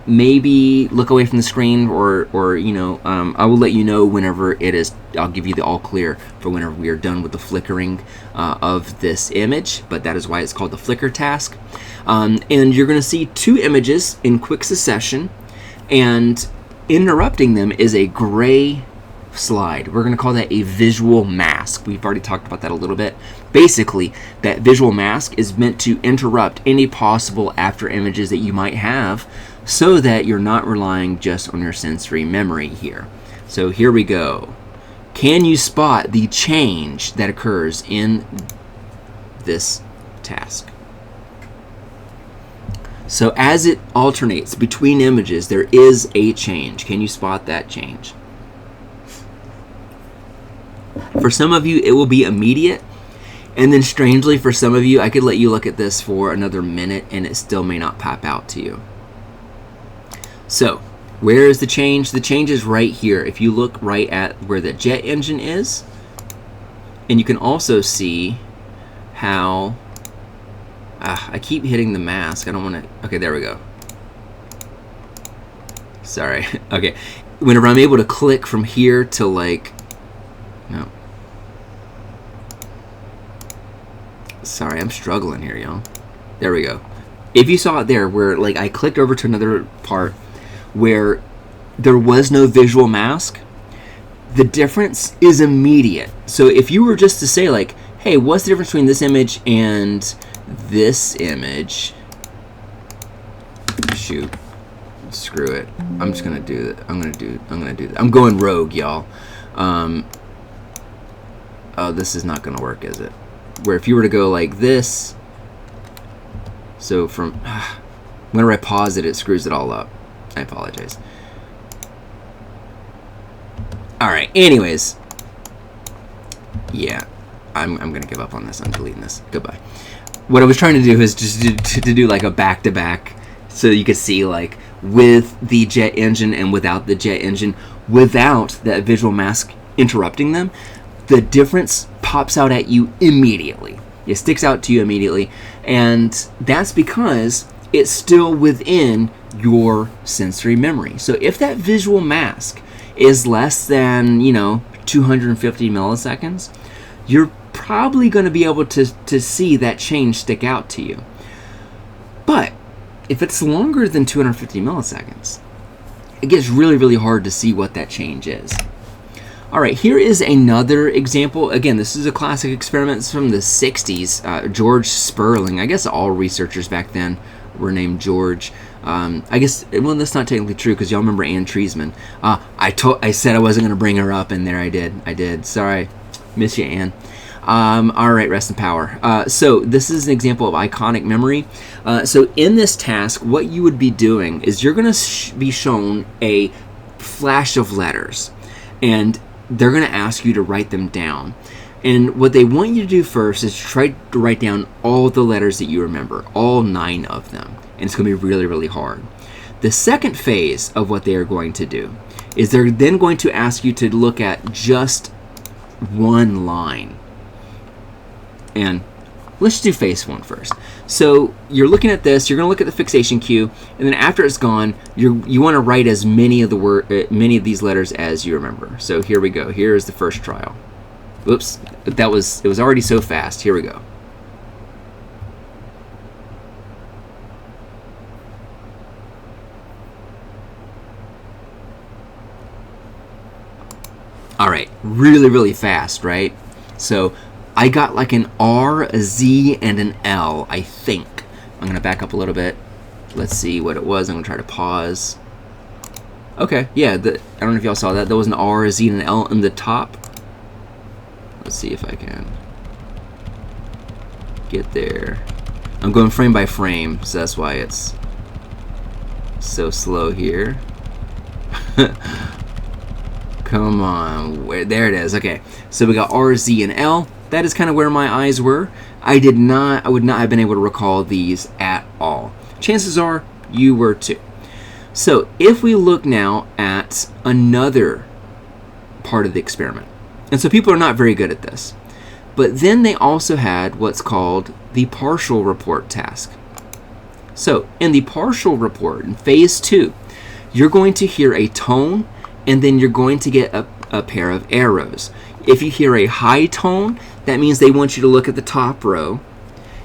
maybe look away from the screen, or I will let you know whenever it is. I'll give you the all clear for whenever we are done with the flickering of this image. But that is why it's called the flicker task. And you're going to see two images in quick succession, and interrupting them is a gray slide. We're going to call that a visual mask. We've already talked about that a little bit. Basically, that visual mask is meant to interrupt any possible after images that you might have, so that you're not relying just on your sensory memory here. So here we go. Can you spot the change that occurs in this task? So as it alternates between images, there is a change. Can you spot that change? For some of you, it will be immediate. And then strangely, for some of you, I could let you look at this for another minute and it still may not pop out to you. So, where is the change? The change is right here. If you look right at where the jet engine is, and you can also see how... I keep hitting the mask. I don't want to... Okay, there we go. Sorry. Okay. Whenever I'm able to click from here to, like... No. Sorry, I'm struggling here, y'all. There we go. If you saw it there, where, like, I clicked over to another part where there was no visual mask, the difference is immediate. So if you were just to say, like, hey, what's the difference between this image and this image? Shoot. Screw it. I'm just gonna do that. I'm gonna do that. I'm going rogue, y'all. Oh, this is not gonna work, is it? Where if you were to go like this, so from whenever I pause it, it screws it all up. I apologize. All right. Anyways, yeah, I'm gonna give up on this. I'm deleting this. Goodbye. What I was trying to do is just to do like a back-to-back, so you could see, like, with the jet engine and without the jet engine, without that visual mask interrupting them, the difference pops out at you immediately. It sticks out to you immediately, and that's because it's still within your sensory memory. So if that visual mask is less than, 250 milliseconds, you're probably going to be able to see that change stick out to you. But if it's longer than 250 milliseconds, it gets really, really hard to see what that change is. All right, here is another example. Again, this is a classic experiment from the 60s. George Sperling. I guess all researchers back then were named George. I guess, well, that's not technically true because y'all remember Anne Treisman. I said I wasn't going to bring her up, and there I did. Sorry. Miss you, Anne. All right, rest in power. So this is an example of iconic memory. So in this task, what you would be doing is you're going to be shown a flash of letters, and they're going to ask you to write them down. And what they want you to do first is try to write down all the letters that you remember, all 9 of them. And it's going to be really, really hard. The second phase of what they are going to do is they're then going to ask you to look at just one line. And let's do phase 1 first. So you're looking at this, you're going to look at the fixation cue, and then after it's gone, you want to write as many of the these letters as you remember. So here we go. Here is the first trial. Whoops, it was already so fast. Here we go. All right, really, really fast, right? So I got like an R, a Z, and an L, I think. I'm going to back up a little bit. Let's see what it was. I'm going to try to pause. Okay, yeah, I don't know if y'all saw that. There was an R, a Z, and an L in the top. Let's see if I can get there. I'm going frame by frame, so that's why it's so slow here. Come on, there it is. Okay, so we got R, Z, and L. That is kind of where my eyes were. I would not have been able to recall these at all. Chances are you were too. So if we look now at another part of the experiment, and so people are not very good at this, but then they also had what's called the partial report task. So in the partial report, in phase 2, you're going to hear a tone, and then you're going to get a pair of arrows. If you hear a high tone, that means they want you to look at the top row.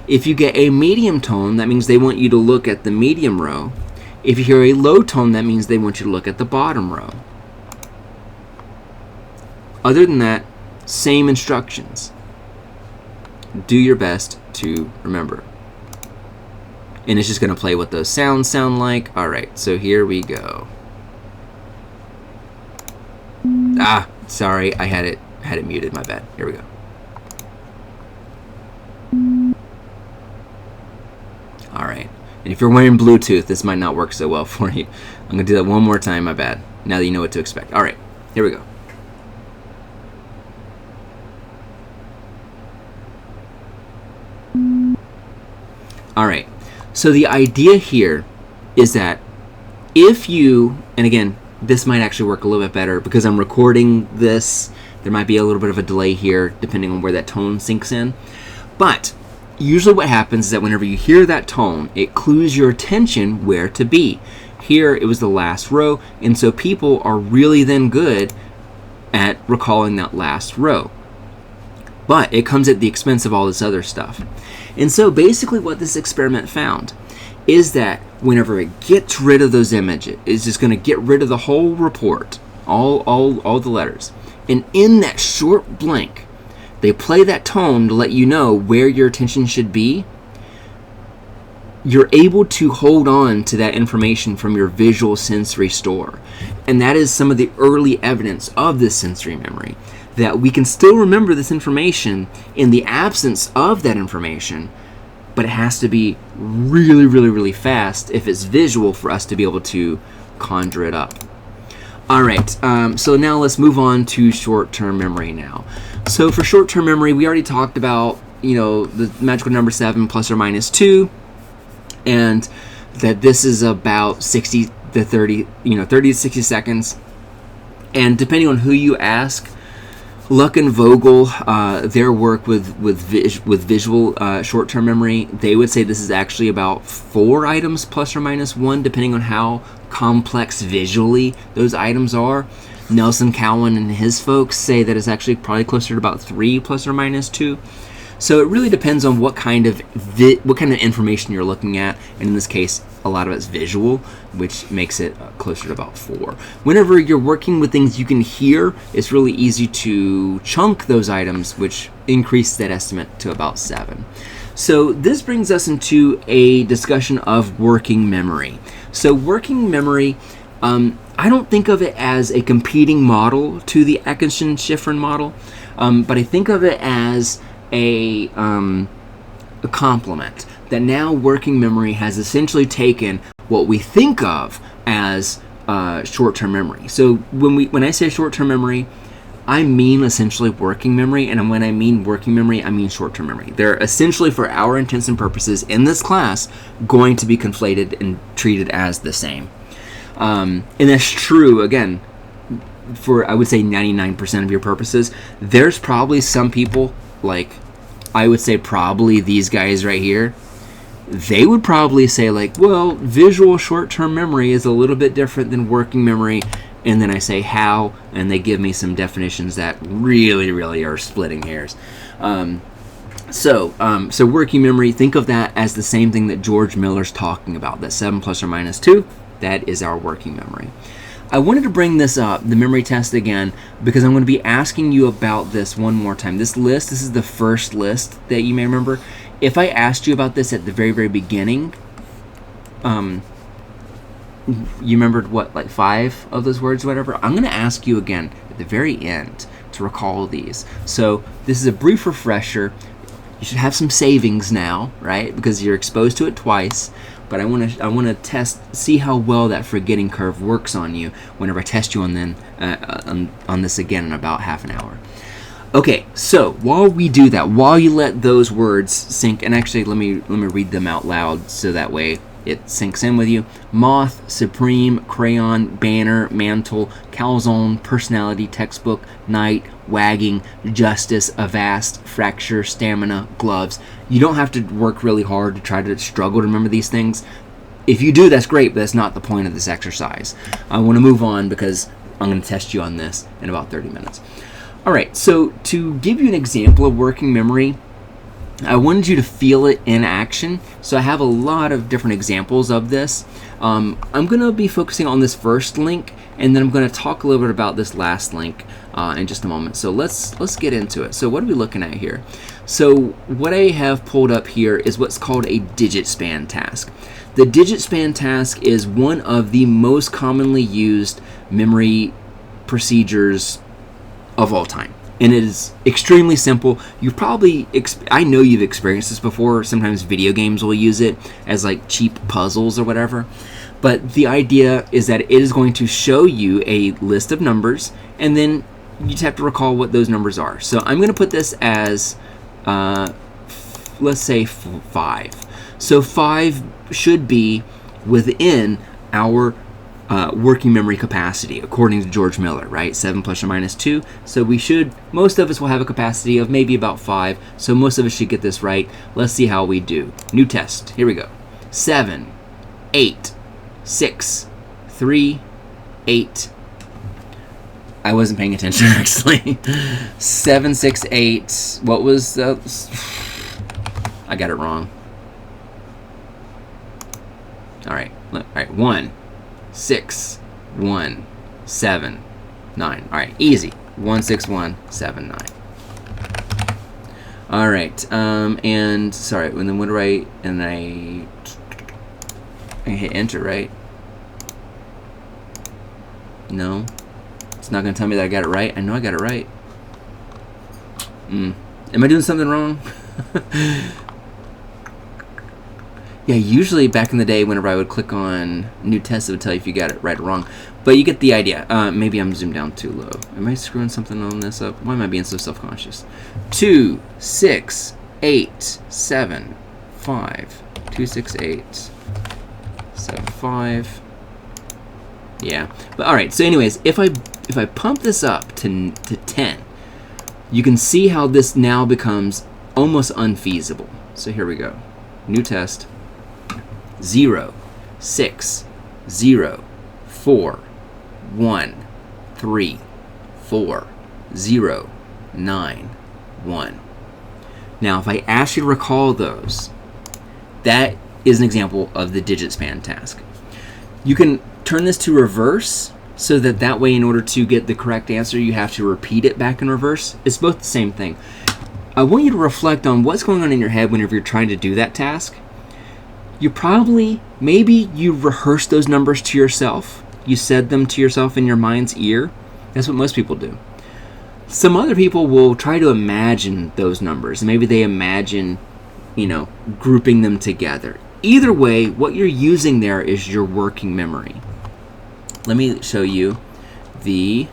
If you get a medium tone, that means they want you to look at the medium row. If you hear a low tone, that means they want you to look at the bottom row. Other than that, same instructions. Do your best to remember. And it's just going to play what those sounds sound like. All right, so here we go. Sorry, I had it muted, my bad. Here we go. All right, and if you're wearing Bluetooth, this might not work so well for you. I'm gonna do that one more time, my bad. Now that you know what to expect. All right, here we go. All right, so the idea here is that if you, and again, this might actually work a little bit better because I'm recording this. There might be a little bit of a delay here depending on where that tone sinks in. But usually what happens is that whenever you hear that tone, it clues your attention where to be. Here it was the last row, and so people are really then good at recalling that last row. But it comes at the expense of all this other stuff. And so basically what this experiment found is that whenever it gets rid of those images, it's just going to get rid of the whole report, all the letters. And in that short blank, they play that tone to let you know where your attention should be. You're able to hold on to that information from your visual sensory store. And that is some of the early evidence of this sensory memory, that we can still remember this information in the absence of that information, but it has to be really, really, really fast if it's visual for us to be able to conjure it up. All right, so now let's move on to short-term memory now. So for short-term memory, we already talked about, the magical number 7 plus or minus 2, and that this is about 60 to 60 seconds. And depending on who you ask, Luck and Vogel, their work with visual short-term memory, they would say this is actually about 4 items plus or minus 1, depending on how complex visually those items are. Nelson Cowan and his folks say that it's actually probably closer to about 3 plus or minus 2. So it really depends on what kind of information you're looking at, and in this case, a lot of it's visual, which makes it closer to about 4. Whenever you're working with things you can hear, it's really easy to chunk those items, which increases that estimate to about 7. So this brings us into a discussion of working memory. So working memory, I don't think of it as a competing model to the Atkinson-Shiffrin model, but I think of it as a complement, that now working memory has essentially taken what we think of as short-term memory. So when I say short-term memory, I mean essentially working memory, and when I mean working memory, I mean short-term memory. They're essentially, for our intents and purposes in this class, going to be conflated and treated as the same. And that's true, again, for I would say 99% of your purposes. There's probably some people, like I would say probably these guys right here, they would probably say like, well, visual short-term memory is a little bit different than working memory, and then I say how, and they give me some definitions that really are splitting hairs. So working memory, think of that as the same thing that George Miller's talking about, that 7 plus or minus 2, that is our working memory. I wanted to bring this up, the memory test again, because I'm going to be asking you about this one more time. This list, this is the first list that you may remember. If I asked you about this at the very beginning, you remembered what, like 5 of those words or whatever? I'm going to ask you again at the very end to recall these. So this is a brief refresher. You should have some savings now, right? Because you're exposed to it twice. But I want to see how well that forgetting curve works on you whenever I test you on this again in about half an hour. Okay, so while we do that, while you let those words sink, and actually let me read them out loud so that way it sinks in with you. Moth, supreme, crayon, banner, mantle, calzone, personality, textbook, night, wagging, justice, avast, fracture, stamina, gloves. You don't have to work really hard to try to struggle to remember these things. If you do, that's great, but that's not the point of this exercise. I want to move on because I'm going to test you on this in about 30 minutes. All right, so to give you an example of working memory, I wanted you to feel it in action. So I have a lot of different examples of this. I'm going to be focusing on this first link, and then I'm going to talk a little bit about this last link in just a moment. So let's get into it. So what are we looking at here? So what I have pulled up here is what's called a digit span task. The digit span task is one of the most commonly used memory procedures of all time. And it is extremely simple. You've probably, I know you've experienced this before. Sometimes video games will use it as like cheap puzzles or whatever. But the idea is that it is going to show you a list of numbers, and then you just have to recall what those numbers are. So I'm going to put this as, let's say 5. So 5 should be within our working memory capacity, according to George Miller, right? 7 plus or minus 2. So most of us will have a capacity of maybe about 5. So most of us should get this right. Let's see how we do. New test. Here we go. 7, 8, 6, 3, 8. I wasn't paying attention, actually. 7, 6, 8. What was the... I got it wrong. All right. 1, 6, 1, 7, 9. All right, easy. 1, 6, 1, 7, 9. All right, and sorry, and then what do I? And I hit enter, right? No, it's not gonna tell me that I got it right. I know I got it right. Am I doing something wrong? Yeah, usually back in the day, whenever I would click on new test, it would tell you if you got it right or wrong. But you get the idea. Maybe I'm zoomed down too low. Am I screwing something on this up? Why am I being so self-conscious? 2, 6, 8, 7, 5. 2, 6, 8, 7, 5. Yeah. But all right. So, anyways, if I pump this up to 10, you can see how this now becomes almost unfeasible. So here we go. New test. 0, 6, 0, 4, 1, 3, 4, 0, 9, 1. Now, if I ask you to recall those, that is an example of the digit span task. You can turn this to reverse, so that way, in order to get the correct answer, you have to repeat it back in reverse. It's both the same thing. I want you to reflect on what's going on in your head whenever you're trying to do that task. You probably, maybe you rehearsed those numbers to yourself. You said them to yourself in your mind's ear. That's what most people do. Some other people will try to imagine those numbers. Maybe they imagine, grouping them together. Either way, what you're using there is your working memory. Let me show you the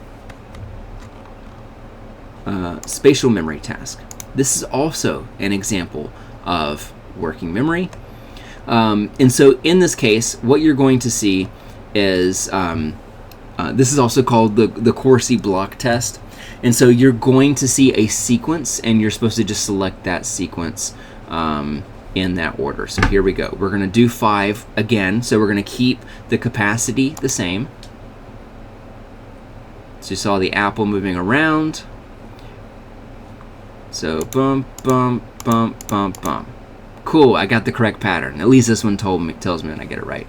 spatial memory task. This is also an example of working memory. And so in this case, what you're going to see is, this is also called the Corsi block test. And so you're going to see a sequence, and you're supposed to just select that sequence in that order. So here we go. We're going to do 5 again. So we're going to keep the capacity the same. So you saw the apple moving around. So bump, bump, bump, bump, bump. Cool, I got the correct pattern. At least this one tells me when I get it right.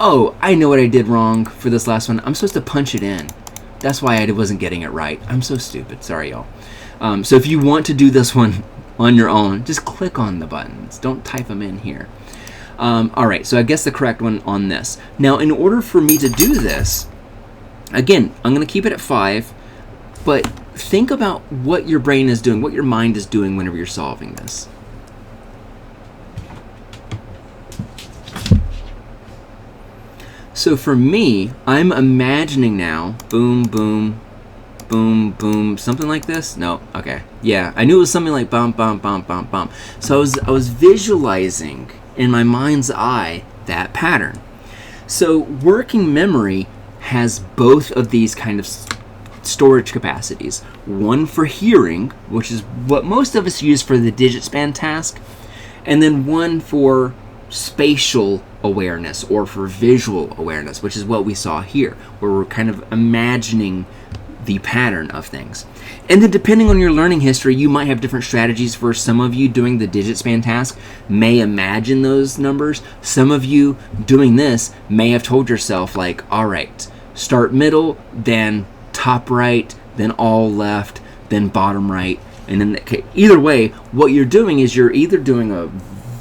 Oh, I know what I did wrong for this last one. I'm supposed to punch it in. That's why I wasn't getting it right. I'm so stupid. Sorry, y'all. So if you want to do this one on your own, just click on the buttons. Don't type them in here. All right, so I guess the correct one on this. Now, in order for me to do this, again, I'm going to keep it at 5, but think about what your brain is doing, what your mind is doing whenever you're solving this. So for me, I'm imagining now, boom, boom, boom, boom, something like this? No, okay. Yeah, I knew it was something like bump, bump, bump, bump, bump. So I was visualizing in my mind's eye that pattern. So working memory has both of these kind of storage capacities. One for hearing, which is what most of us use for the digit span task, and then one for spatial awareness or for visual awareness, which is what we saw here, where we're kind of imagining the pattern of things. And then depending on your learning history, you might have different strategies. For some of you doing the digit span task may imagine those numbers. Some of you doing this may have told yourself like, all right, start middle, then top right, then all left, then bottom right. And then either way, what you're doing is you're either doing a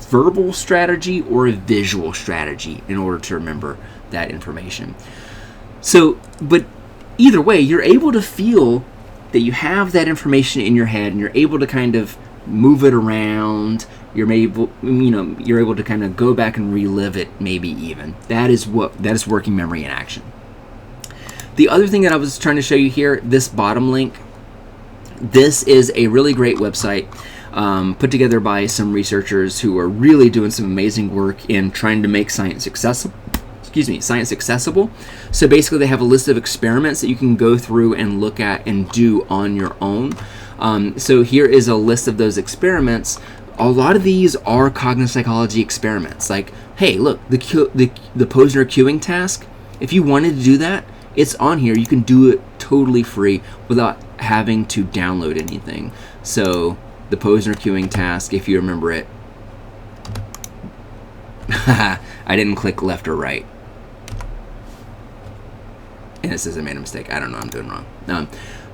verbal strategy or a visual strategy in order to remember that information. So, but either way, you're able to feel that you have that information in your head, and you're able to kind of move it around. You're able to kind of go back and relive it, maybe even. That is working memory in action. The other thing that I was trying to show you here, this bottom link, this is a really great website put together by some researchers who are really doing some amazing work in trying to make science accessible. Science accessible. So basically they have a list of experiments that you can go through and look at and do on your own. So here is a list of those experiments. A lot of these are cognitive psychology experiments. Like, hey, look, the Posner queuing task, if you wanted to do that, it's on here. You can do it totally free without having to download anything. So the Posner queuing task, if you remember it, I didn't click left or right. And it says I made a mistake. I don't know. I'm doing wrong.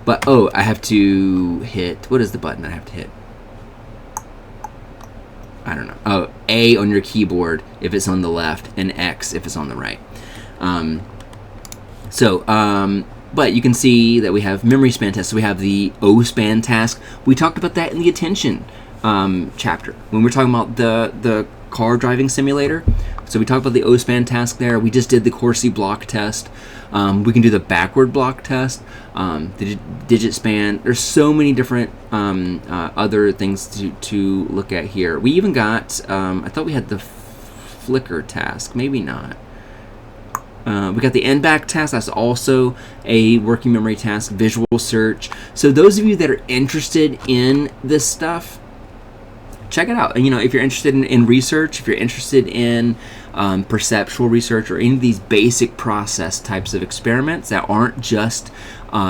But, I have to hit... What is the button I have to hit? I don't know. Oh, A on your keyboard if it's on the left, and X if it's on the right. But you can see that we have memory span tests. So we have the O-span task. We talked about that in the attention chapter when we were talking about the car driving simulator. So we talked about the O-span task there. We just did the Corsi block test. We can do the backward block test, the digit span. There's so many different other things to look at here. We even got, I thought we had the flicker task. Maybe not. We got the NBAC task. That's also a working memory task. Visual search. So those of you that are interested in this stuff, check it out. And, if you're interested in research, if you're interested in perceptual research or any of these basic process types of experiments that aren't just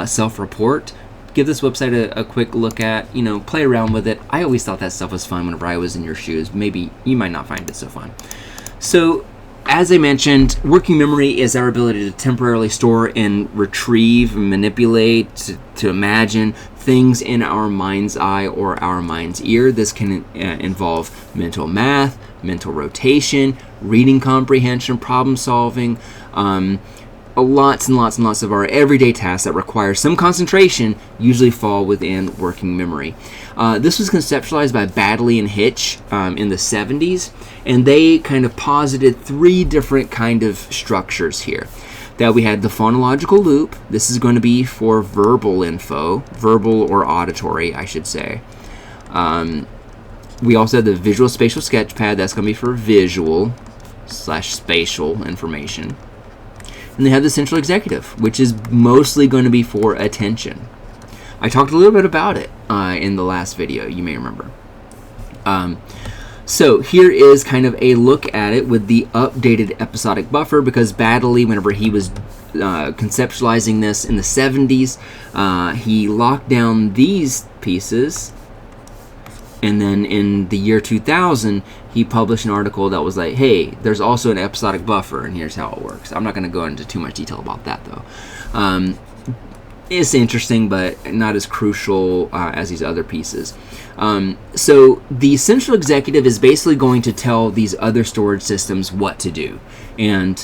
self-report, give this website a quick look at, play around with it. I always thought that stuff was fun whenever I was in your shoes. Maybe you might not find it so fun. So, as I mentioned, working memory is our ability to temporarily store and retrieve, and manipulate, to imagine things in our mind's eye or our mind's ear. This can involve mental math, mental rotation, reading comprehension, problem solving, lots and lots and lots of our everyday tasks that require some concentration usually fall within working memory. This was conceptualized by Baddeley and Hitch in the 70s, and they kind of posited 3 different kind of structures here. That we had the phonological loop. This is going to be for verbal info, verbal or auditory, I should say. We also had the visual spatial sketchpad. That's going to be for visual / spatial information. And they have the central executive, which is mostly going to be for attention. I talked a little bit about it in the last video, you may remember. So here is kind of a look at it with the updated episodic buffer, because Baddeley, whenever he was conceptualizing this in the 70s, he locked down these pieces, and then in the year 2000, he published an article that was like, hey, there's also an episodic buffer, and here's how it works. I'm not going to go into too much detail about that, though. It's interesting, but not as crucial as these other pieces. So the central executive is basically going to tell these other storage systems what to do, and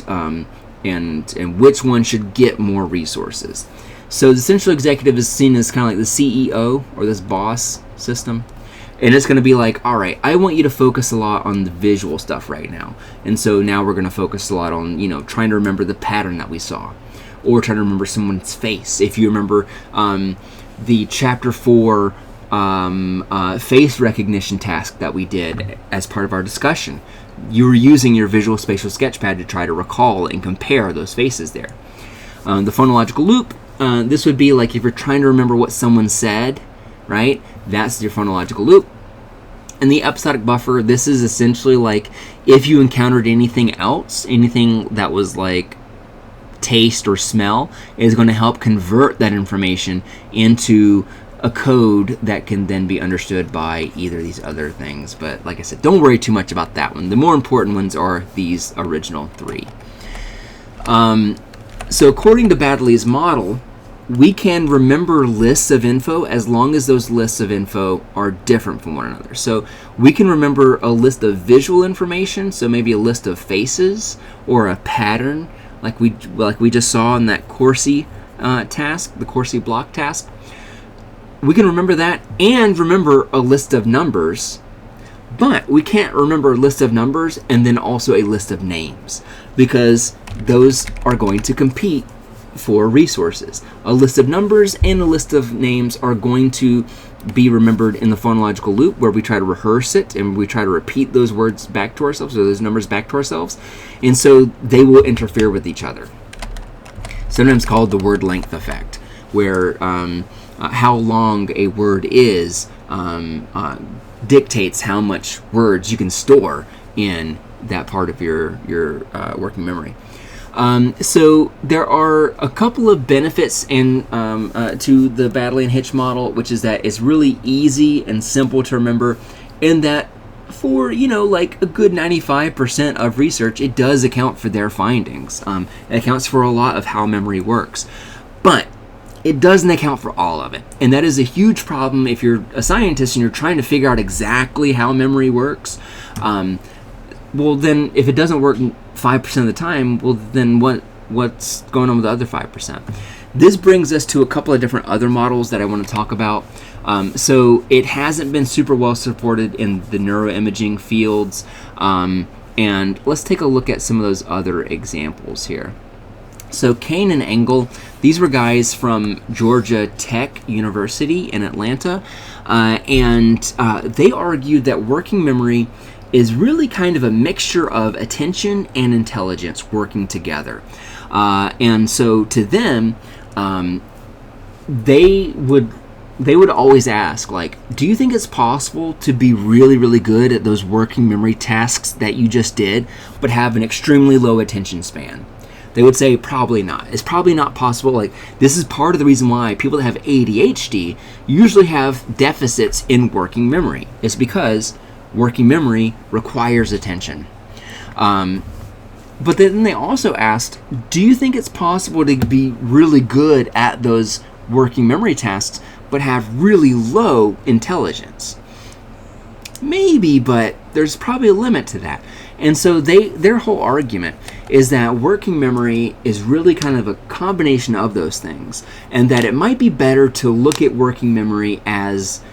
which one should get more resources. So the central executive is seen as kind of like the CEO, or this boss system. And it's going to be like, all right, I want you to focus a lot on the visual stuff right now. And so now we're going to focus a lot on, trying to remember the pattern that we saw, or trying to remember someone's face. If you remember the Chapter 4 face recognition task that we did as part of our discussion, you were using your visual spatial sketchpad to try to recall and compare those faces there. The phonological loop, this would be like if you're trying to remember what someone said, right? That's your phonological loop. And the episodic buffer, this is essentially like if you encountered anything else, anything that was like taste or smell, is going to help convert that information into a code that can then be understood by either of these other things. But like I said, don't worry too much about that one. The more important ones are these original 3. So according to Baddeley's model, we can remember lists of info as long as those lists of info are different from one another. So we can remember a list of visual information, so maybe a list of faces or a pattern, like we just saw in that Corsi task, the Corsi block task. We can remember that and remember a list of numbers, but we can't remember a list of numbers and then also a list of names, because those are going to compete for resources. A list of numbers and a list of names are going to be remembered in the phonological loop, where we try to rehearse it and we try to repeat those words back to ourselves, or those numbers back to ourselves, and so they will interfere with each other. Sometimes called the word length effect, where how long a word is dictates how much words you can store in that part of your working memory. So there are a couple of benefits to the Baddeley and Hitch model, which is that it's really easy and simple to remember, and that for, like a good 95% of research, it does account for their findings. It accounts for a lot of how memory works, but it doesn't account for all of it. And that is a huge problem if you're a scientist and you're trying to figure out exactly how memory works. Well, then if it doesn't work 5% of the time, well, then what's going on with the other 5%? This brings us to a couple of different other models that I want to talk about. So it hasn't been super well supported in the neuroimaging fields. And let's take a look at some of those other examples here. So Kane and Engel, these were guys from Georgia Tech University in Atlanta. And they argued that working memory is really kind of a mixture of attention and intelligence working together. And so to them, they would always ask, like, do you think it's possible to be really, really good at those working memory tasks that you just did, but have an extremely low attention span? They would say probably not. It's probably not possible. Like, this is part of the reason why people that have ADHD usually have deficits in working memory. It's because working memory requires attention. But then they also asked, do you think it's possible to be really good at those working memory tasks but have really low intelligence? Maybe, but there's probably a limit to that. And so their whole argument is that working memory is really kind of a combination of those things, and that it might be better to look at working memory as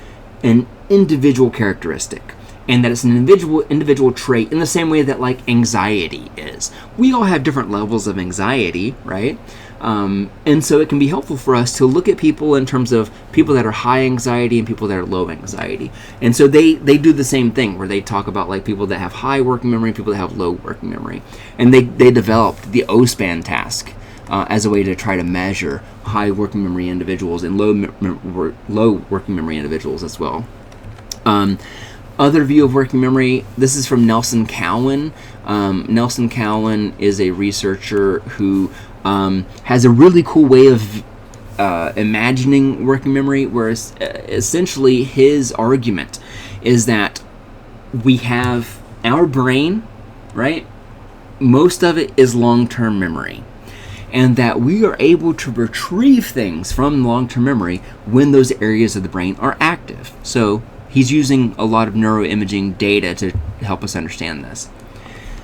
an individual characteristic, and that it's an individual trait in the same way that, like, anxiety is. We all have different levels of anxiety, right? And so it can be helpful for us to look at people in terms of people that are high anxiety and people that are low anxiety. And so they do the same thing, where they talk about, like, people that have high working memory and people that have low working memory. And they developed the OSPAN task as a way to try to measure high working memory individuals and low working memory individuals as well. Other view of working memory, this is from Nelson Cowan. Nelson Cowan is a researcher who has a really cool way of imagining working memory, where essentially his argument is that we have our brain, right? Most of it is long-term memory, and that we are able to retrieve things from long-term memory when those areas of the brain are active. So he's using a lot of neuroimaging data to help us understand this.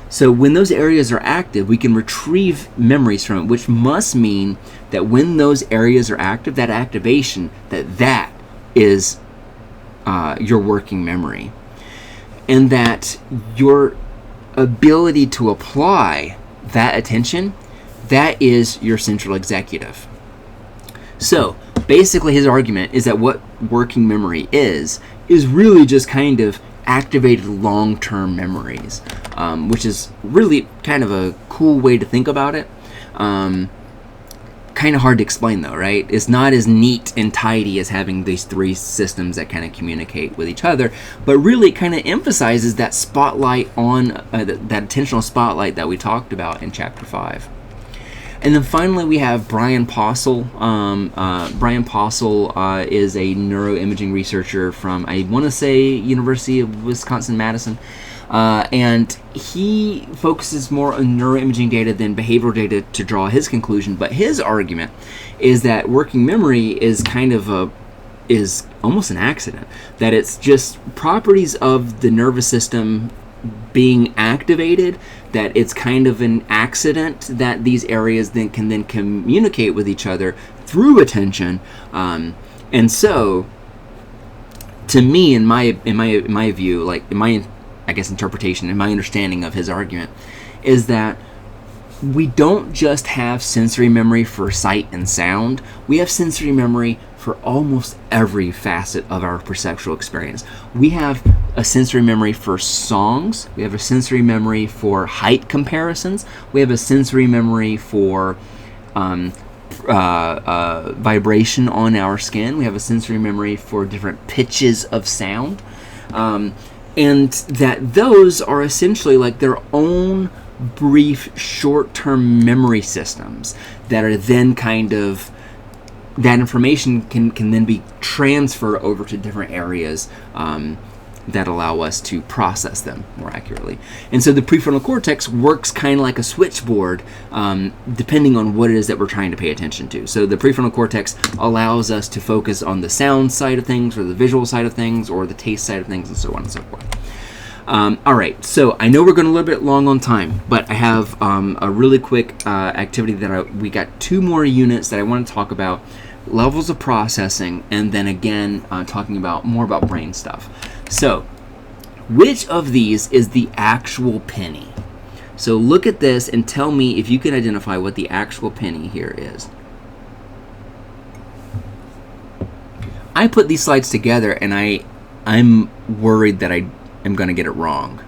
So when those areas are active, we can retrieve memories from it, which must mean that when those areas are active, that activation, that is your working memory. And that your ability to apply that attention, that is your central executive. So basically his argument is that what working memory is really just kind of activated long-term memories, which is really kind of a cool way to think about it. Kind of hard to explain though, right? It's not as neat and tidy as having these three systems that kind of communicate with each other, but really it kind of emphasizes that spotlight on that attentional spotlight that we talked about in chapter 5. And then finally we have Brian Possel. Brian Possel is a neuroimaging researcher from, I want to say, University of Wisconsin-Madison. And he focuses more on neuroimaging data than behavioral data to draw his conclusion. But his argument is that working memory is is almost an accident. That it's just properties of the nervous system being activated, that it's kind of an accident that these areas then can communicate with each other through attention. And so, to me, in my view, like in my, I guess, interpretation and my understanding of his argument, is that we don't just have sensory memory for sight and sound. We have sensory memory for almost every facet of our perceptual experience. We have a sensory memory for songs. We have a sensory memory for height comparisons. We have a sensory memory for vibration on our skin. We have a sensory memory for different pitches of sound. And that those are essentially like their own brief short-term memory systems that are then kind of, that information can then be transferred over to different areas that allow us to process them more accurately. And so the prefrontal cortex works kind of like a switchboard depending on what it is that we're trying to pay attention to. So the prefrontal cortex allows us to focus on the sound side of things, or the visual side of things, or the taste side of things, and so on and so forth. All right, so I know we're going a little bit long on time, but I have a really quick activity that we got 2 more units that I want to talk about: levels of processing, and then again talking about more about brain stuff. So, which of these is the actual penny? So look at this and tell me if you can identify what the actual penny here is. I put these slides together and I'm worried that I am going to get it wrong.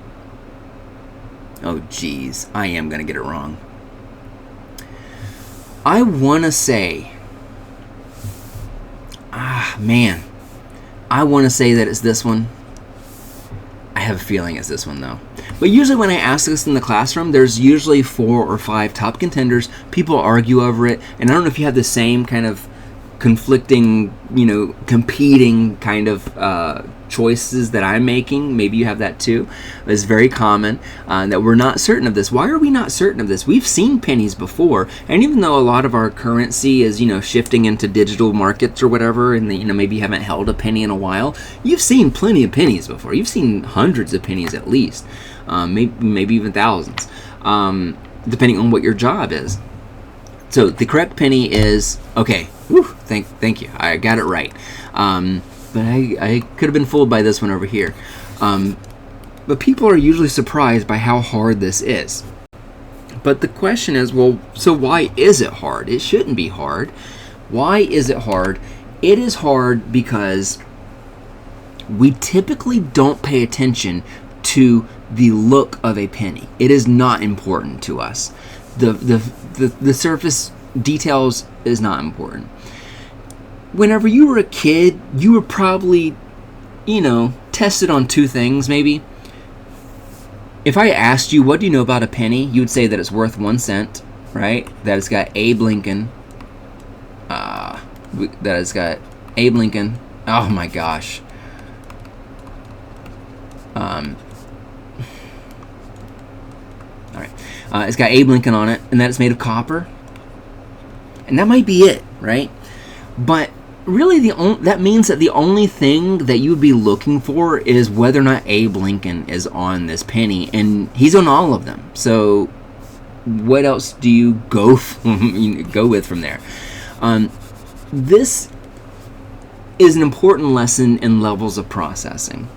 Oh geez, I am going to get it wrong. I want to say, man, I want to say that it's this one. I have a feeling it's this one, though. But usually when I ask this in the classroom, there's usually 4 or 5 top contenders. People argue over it, and I don't know if you have the same kind of conflicting, competing kind of choices that I'm making. Maybe you have that too. It's very common that we're not certain of this. Why are we not certain of this? We've seen pennies before, and even though a lot of our currency is, shifting into digital markets or whatever, and maybe you haven't held a penny in a while, you've seen plenty of pennies before. You've seen hundreds of pennies at least, maybe even thousands, depending on what your job is. So the correct penny is, okay, whew, thank you, I got it right. But I could have been fooled by this one over here. But people are usually surprised by how hard this is. But the question is, well, so why is it hard? It shouldn't be hard. Why is it hard? It is hard because we typically don't pay attention to the look of a penny. It is not important to us. The surface details is not important. Whenever you were a kid, you were probably, tested on 2 things maybe. If I asked you, what do you know about a penny? You would say that it's worth 1 cent, right? That it's got Abe Lincoln. That it's got Abe Lincoln. Oh my gosh. All right. It's got Abe Lincoln on it, and that it's made of copper. And that might be it, right? But really, that means that the only thing that you would be looking for is whether or not Abe Lincoln is on this penny, and he's on all of them. So, what else do you go with from there? This is an important lesson in levels of processing.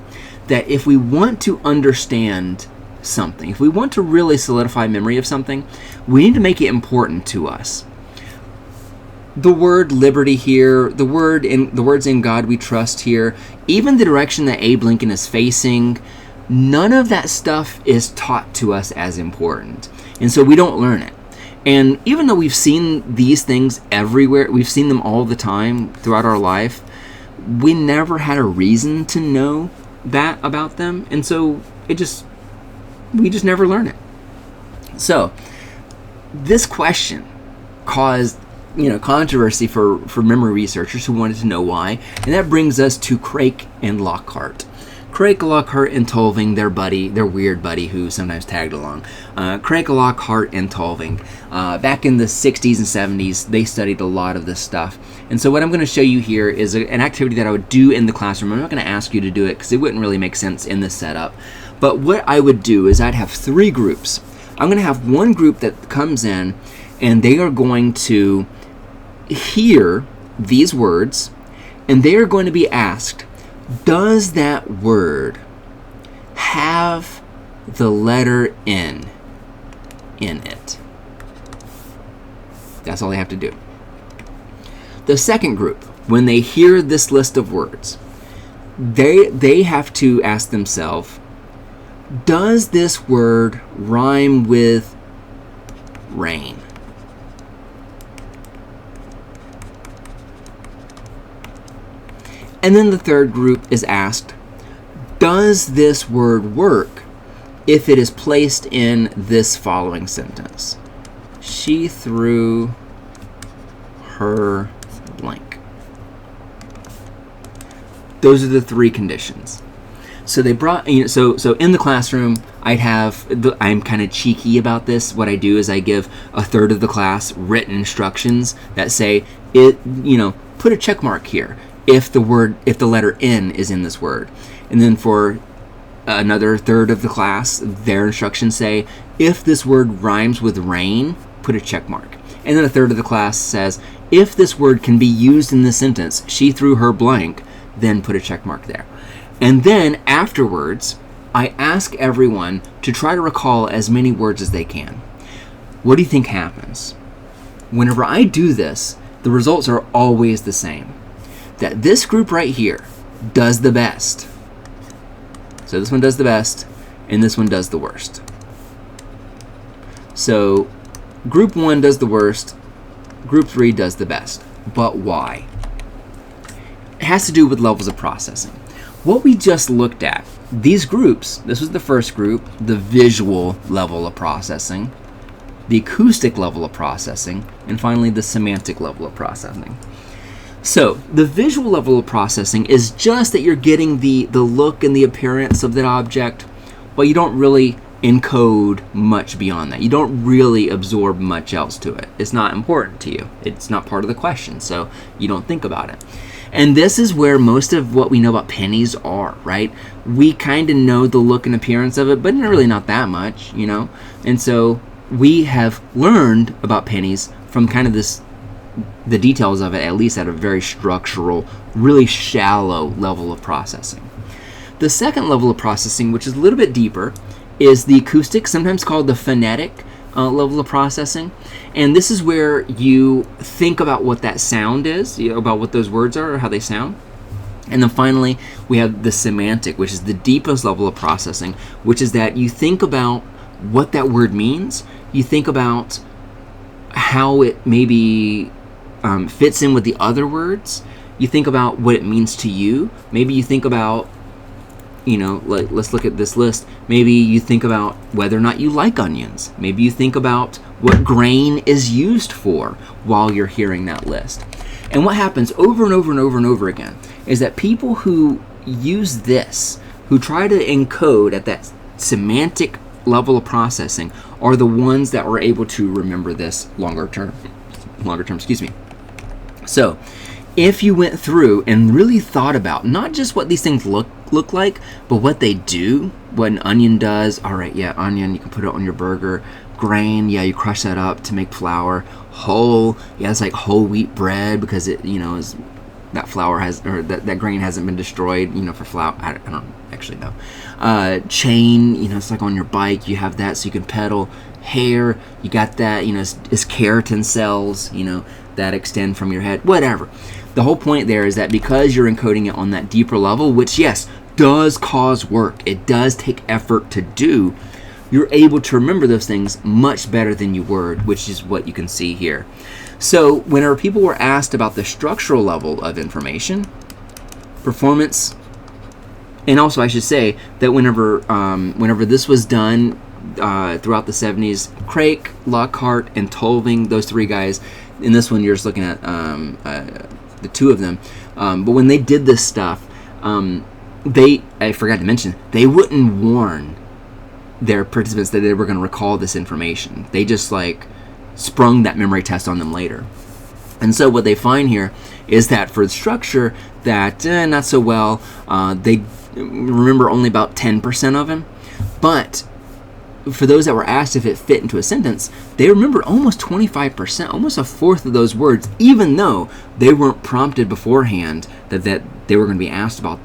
That if we want to understand something, if we want to really solidify memory of something, we need to make it important to us. The word liberty here, the words in God we trust here, even the direction that Abe Lincoln is facing, none of that stuff is taught to us as important. And so we don't learn it. And even though we've seen these things everywhere, we've seen them all the time throughout our life, we never had a reason to know that about them. And so we just never learn it. So this question caused controversy for memory researchers who wanted to know why, and that brings us to Craik and Lockhart. Craik, Lockhart, and Tulving, their weird buddy who sometimes tagged along. Craik, Lockhart, and Tulving. Back in the 60s and 70s, they studied a lot of this stuff. And so what I'm going to show you here is an activity that I would do in the classroom. I'm not going to ask you to do it because it wouldn't really make sense in this setup. But what I would do is I'd have 3 groups. I'm going to have one group that comes in, and they are going to hear these words, and they are going to be asked, does that word have the letter N in it? That's all they have to do. The second group, when they hear this list of words, they have to ask themselves, does this word rhyme with rain? And then the third group is asked, does this word work if it is placed in this following sentence? She threw her blank. Those are the 3 conditions. So they brought, so in the classroom, I'm kind of cheeky about this. What I do is I give a third of the class written instructions that say, put a check mark here if the letter N is in this word. And then for another third of the class, their instructions say, if this word rhymes with rain, put a check mark. And then a third of the class says, if this word can be used in the sentence, she threw her blank, then put a check mark there. And then afterwards, I ask everyone to try to recall as many words as they can. What do you think happens? Whenever I do this, the results are always the same. That this group right here does the best. So this one does the best, and this one does the worst. So group 1 does the worst, group 3 does the best. But why? It has to do with levels of processing. What we just looked at, these groups, this was the first group, the visual level of processing, the acoustic level of processing, and finally the semantic level of processing. So the visual level of processing is just that you're getting the look and the appearance of that object, but you don't really encode much beyond that. You don't really absorb much else to it. It's not important to you. It's not part of the question, so you don't think about it. And this is where most of what we know about pennies are, right? We kind of know the look and appearance of it, but really not that much, you know? And so we have learned about pennies from kind of the details of it, at least at a very structural, really shallow level of processing. The second level of processing, which is a little bit deeper, is the acoustic, sometimes called the phonetic level of processing. And this is where you think about what that sound is, about what those words are or how they sound. And then finally, we have the semantic, which is the deepest level of processing, which is that you think about what that word means. You think about how it maybe fits in with the other words. You think about what it means to you. Maybe you think about, let's look at this list. Maybe you think about whether or not you like onions. Maybe you think about what grain is used for while you're hearing that list. And what happens over and over and over and over again is that people who use this, who try to encode at that semantic level of processing, are the ones that were able to remember this longer term, So if you went through and really thought about not just what these things look like, but what they do, what an onion does. All right, yeah, onion, you can put it on your burger. Grain, yeah, you crush that up to make flour. Whole, yeah, it's like whole wheat bread because it, is that flour has, or that grain hasn't been destroyed, for flour. I don't actually know. Chain, it's like on your bike, you have that so you can pedal. Hair, you got that, it's keratin cells, that extend from your head, whatever. The whole point there is that because you're encoding it on that deeper level, which, yes, does cause work, it does take effort to do, you're able to remember those things much better than you would, which is what you can see here. So whenever people were asked about the structural level of information, performance, and also I should say that whenever this was done throughout the 70s, Craik, Lockhart, and Tulving, those three guys, in this one you're just looking at the two of them, but when they did this stuff, I forgot to mention, they wouldn't warn their participants that they were going to recall this information. They just sprung that memory test on them later. And so what they find here is that for the structure, that not so well, they remember only about 10% of them, but for those that were asked if it fit into a sentence, they remembered almost 25%, almost a fourth of those words, even though they weren't prompted beforehand that they were going to be asked about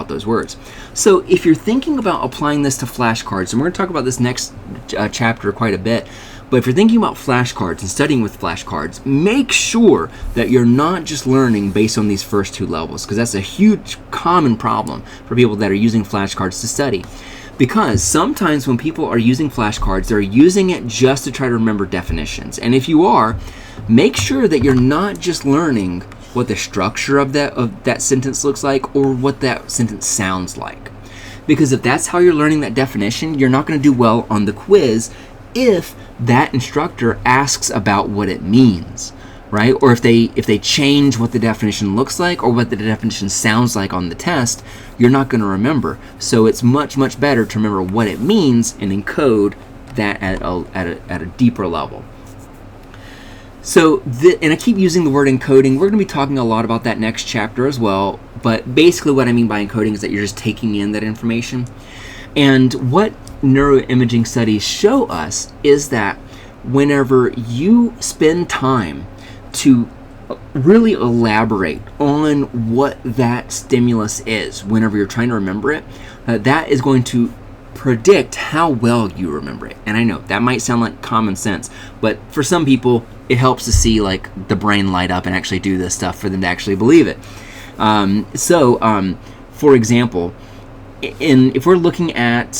those words. So if you're thinking about applying this to flashcards, and we're going to talk about this next chapter quite a bit, but if you're thinking about flashcards and studying with flashcards, make sure that you're not just learning based on these first two levels, because that's a huge common problem for people that are using flashcards to study. Because sometimes when people are using flashcards, they're using it just to try to remember definitions. And if you are, make sure that you're not just learning what the structure of that sentence looks like or what that sentence sounds like. Because if that's how you're learning that definition, you're not going to do well on the quiz if that instructor asks about what it means, right? Or if they change what the definition looks like or what the definition sounds like on the test, you're not going to remember. So it's much, much better to remember what it means and encode that at a deeper level. So, and I keep using the word encoding. We're going to be talking a lot about that next chapter as well. But basically what I mean by encoding is that you're just taking in that information. And what neuroimaging studies show us is that whenever you spend time to really elaborate on what that stimulus is, whenever you're trying to remember it, that is going to predict how well you remember it. And I know that might sound like common sense, but for some people, it helps to see the brain light up and actually do this stuff for them to actually believe it. For example, if we're looking at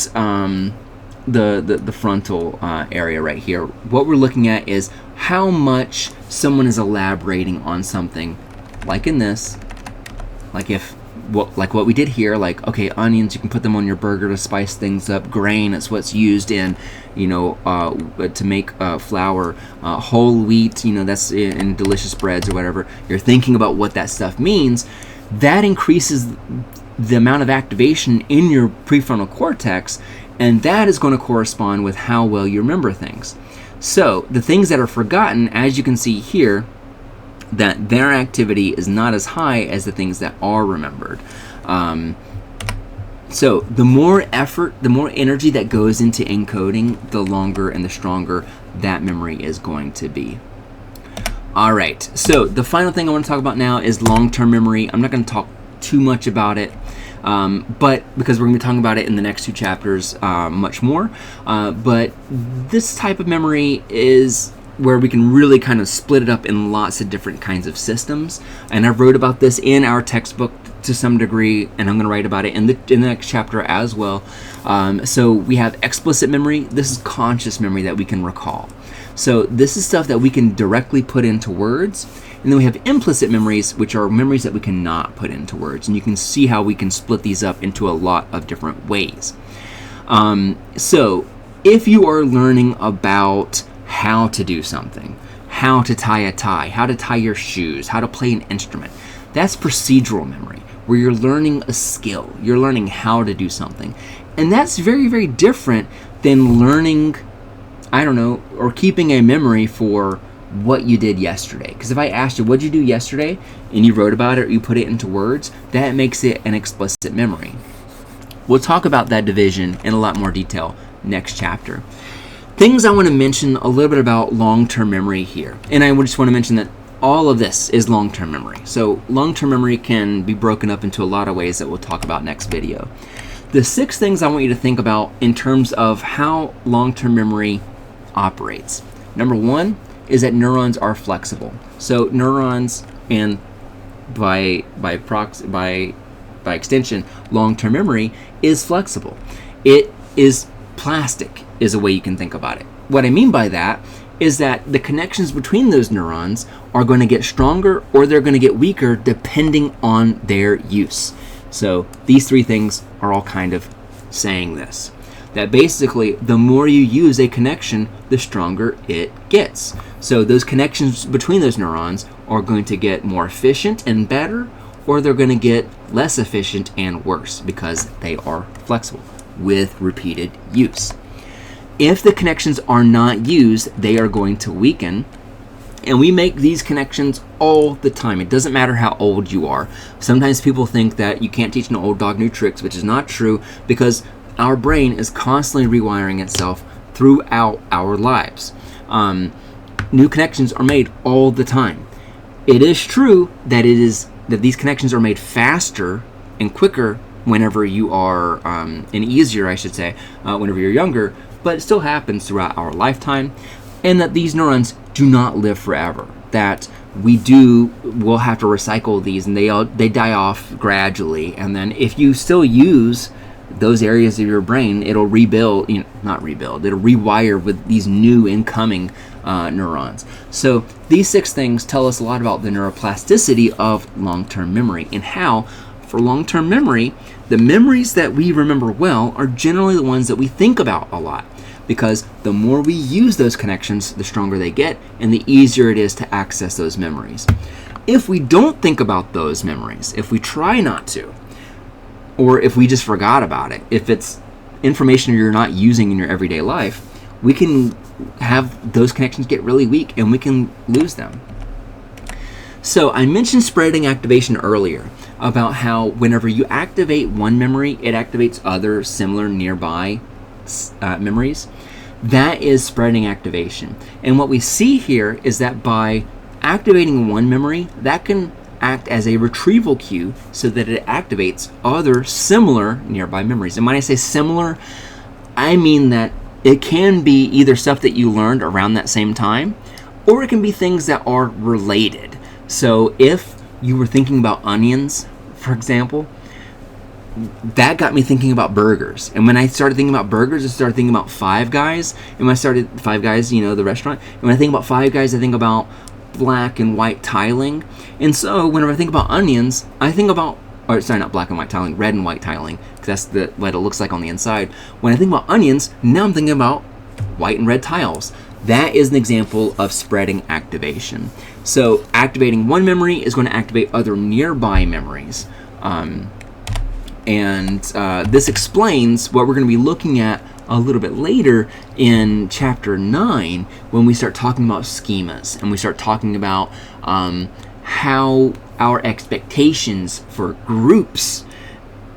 the frontal area right here, what we're looking at is how much someone is elaborating on something, like in this, like what we did here, like, okay, onions, you can put them on your burger to spice things up. Grain, it's what's used in, to make flour. Whole wheat, that's in delicious breads or whatever. You're thinking about what that stuff means. That increases the amount of activation in your prefrontal cortex, and that is going to correspond with how well you remember things. So the things that are forgotten, as you can see here, that their activity is not as high as the things that are remembered. So the more effort, the more energy that goes into encoding, the longer and the stronger that memory is going to be. All right, so the final thing I want to talk about now is long-term memory. I'm not going to talk too much about it, but because we're going to be talking about it in the next 2 chapters much more. But this type of memory is where we can really kind of split it up in lots of different kinds of systems. And I wrote about this in our textbook to some degree, and I'm going to write about it in the next chapter as well. So we have explicit memory. This is conscious memory that we can recall. So this is stuff that we can directly put into words. And then we have implicit memories, which are memories that we cannot put into words. And you can see how we can split these up into a lot of different ways. So if you are learning about how to do something, how to tie a tie, how to tie your shoes, how to play an instrument, that's procedural memory, where you're learning a skill, you're learning how to do something. And that's very, very different than learning, or keeping a memory for what you did yesterday. Because if I asked you, what'd you do yesterday, and you wrote about it or you put it into words, that makes it an explicit memory. We'll talk about that division in a lot more detail next chapter. Things I want to mention a little bit about long-term memory here. And I just want to mention that all of this is long-term memory. So long-term memory can be broken up into a lot of ways that we'll talk about next video. The 6 things I want you to think about in terms of how long-term memory operates. Number 1 is that neurons are flexible. So neurons, and by extension, long-term memory is flexible. It is plastic, is a way you can think about it. What I mean by that is that the connections between those neurons are going to get stronger or they're going to get weaker depending on their use. So these 3 things are all kind of saying this. That basically, the more you use a connection, the stronger it gets. So those connections between those neurons are going to get more efficient and better, or they're going to get less efficient and worse because they are flexible with repeated use. If the connections are not used, they are going to weaken. And we make these connections all the time. It doesn't matter how old you are. Sometimes people think that you can't teach an old dog new tricks, which is not true, because our brain is constantly rewiring itself throughout our lives. New connections are made all the time. It is true that these connections are made faster and quicker whenever you are, and easier, I should say, whenever you're younger, but it still happens throughout our lifetime, and that these neurons do not live forever. That we'll have to recycle these, and they die off gradually. And then if you still use those areas of your brain, it'll it'll rewire with these new incoming neurons. So these 6 things tell us a lot about the neuroplasticity of long-term memory, and how, for long-term memory, the memories that we remember well are generally the ones that we think about a lot, because the more we use those connections, the stronger they get, and the easier it is to access those memories. If we don't think about those memories, if we try not to, or if we just forgot about it, if it's information you're not using in your everyday life, we can have those connections get really weak and we can lose them. So I mentioned spreading activation earlier, about how whenever you activate one memory, it activates other similar nearby memories. That is spreading activation. And what we see here is that by activating one memory, that can act as a retrieval cue so that it activates other similar nearby memories. And when I say similar, I mean that it can be either stuff that you learned around that same time, or it can be things that are related. So if you were thinking about onions, for example, that got me thinking about burgers. And when I started thinking about burgers, I started thinking about Five Guys. And when I started Five Guys, the restaurant. And when I think about Five Guys, I think about black and white tiling. And so whenever I think about onions, I think about, or sorry, not black and white tiling, red and white tiling, because that's what it looks like on the inside. When I think about onions, now I'm thinking about white and red tiles. That is an example of spreading activation. So activating one memory is going to activate other nearby memories. This explains what we're going to be looking at a little bit later in chapter 9 when we start talking about schemas and we start talking about how our expectations for groups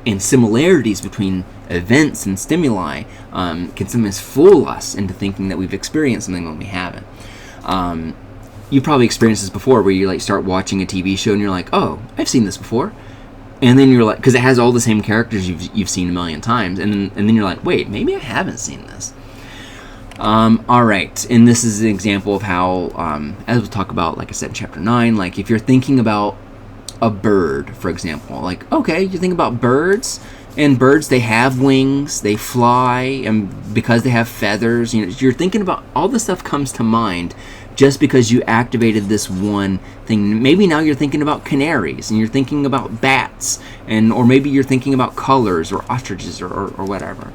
and similarities between events and stimuli can sometimes fool us into thinking that we've experienced something when we haven't. You've probably experienced this before where you start watching a TV show and you're like, oh, I've seen this before. And then you're like, because it has all the same characters you've seen a million times, and then you're like, wait, maybe I haven't seen this. All right, and this is an example of how, as we'll talk about, like I said in chapter 9, like if you're thinking about a bird, for example, like, okay, you think about birds, and birds, they have wings, they fly, and because they have feathers, you're thinking about, all this stuff comes to mind just because you activated this one thing. Maybe now you're thinking about canaries, and you're thinking about bats, or maybe you're thinking about colors, or ostriches, or whatever.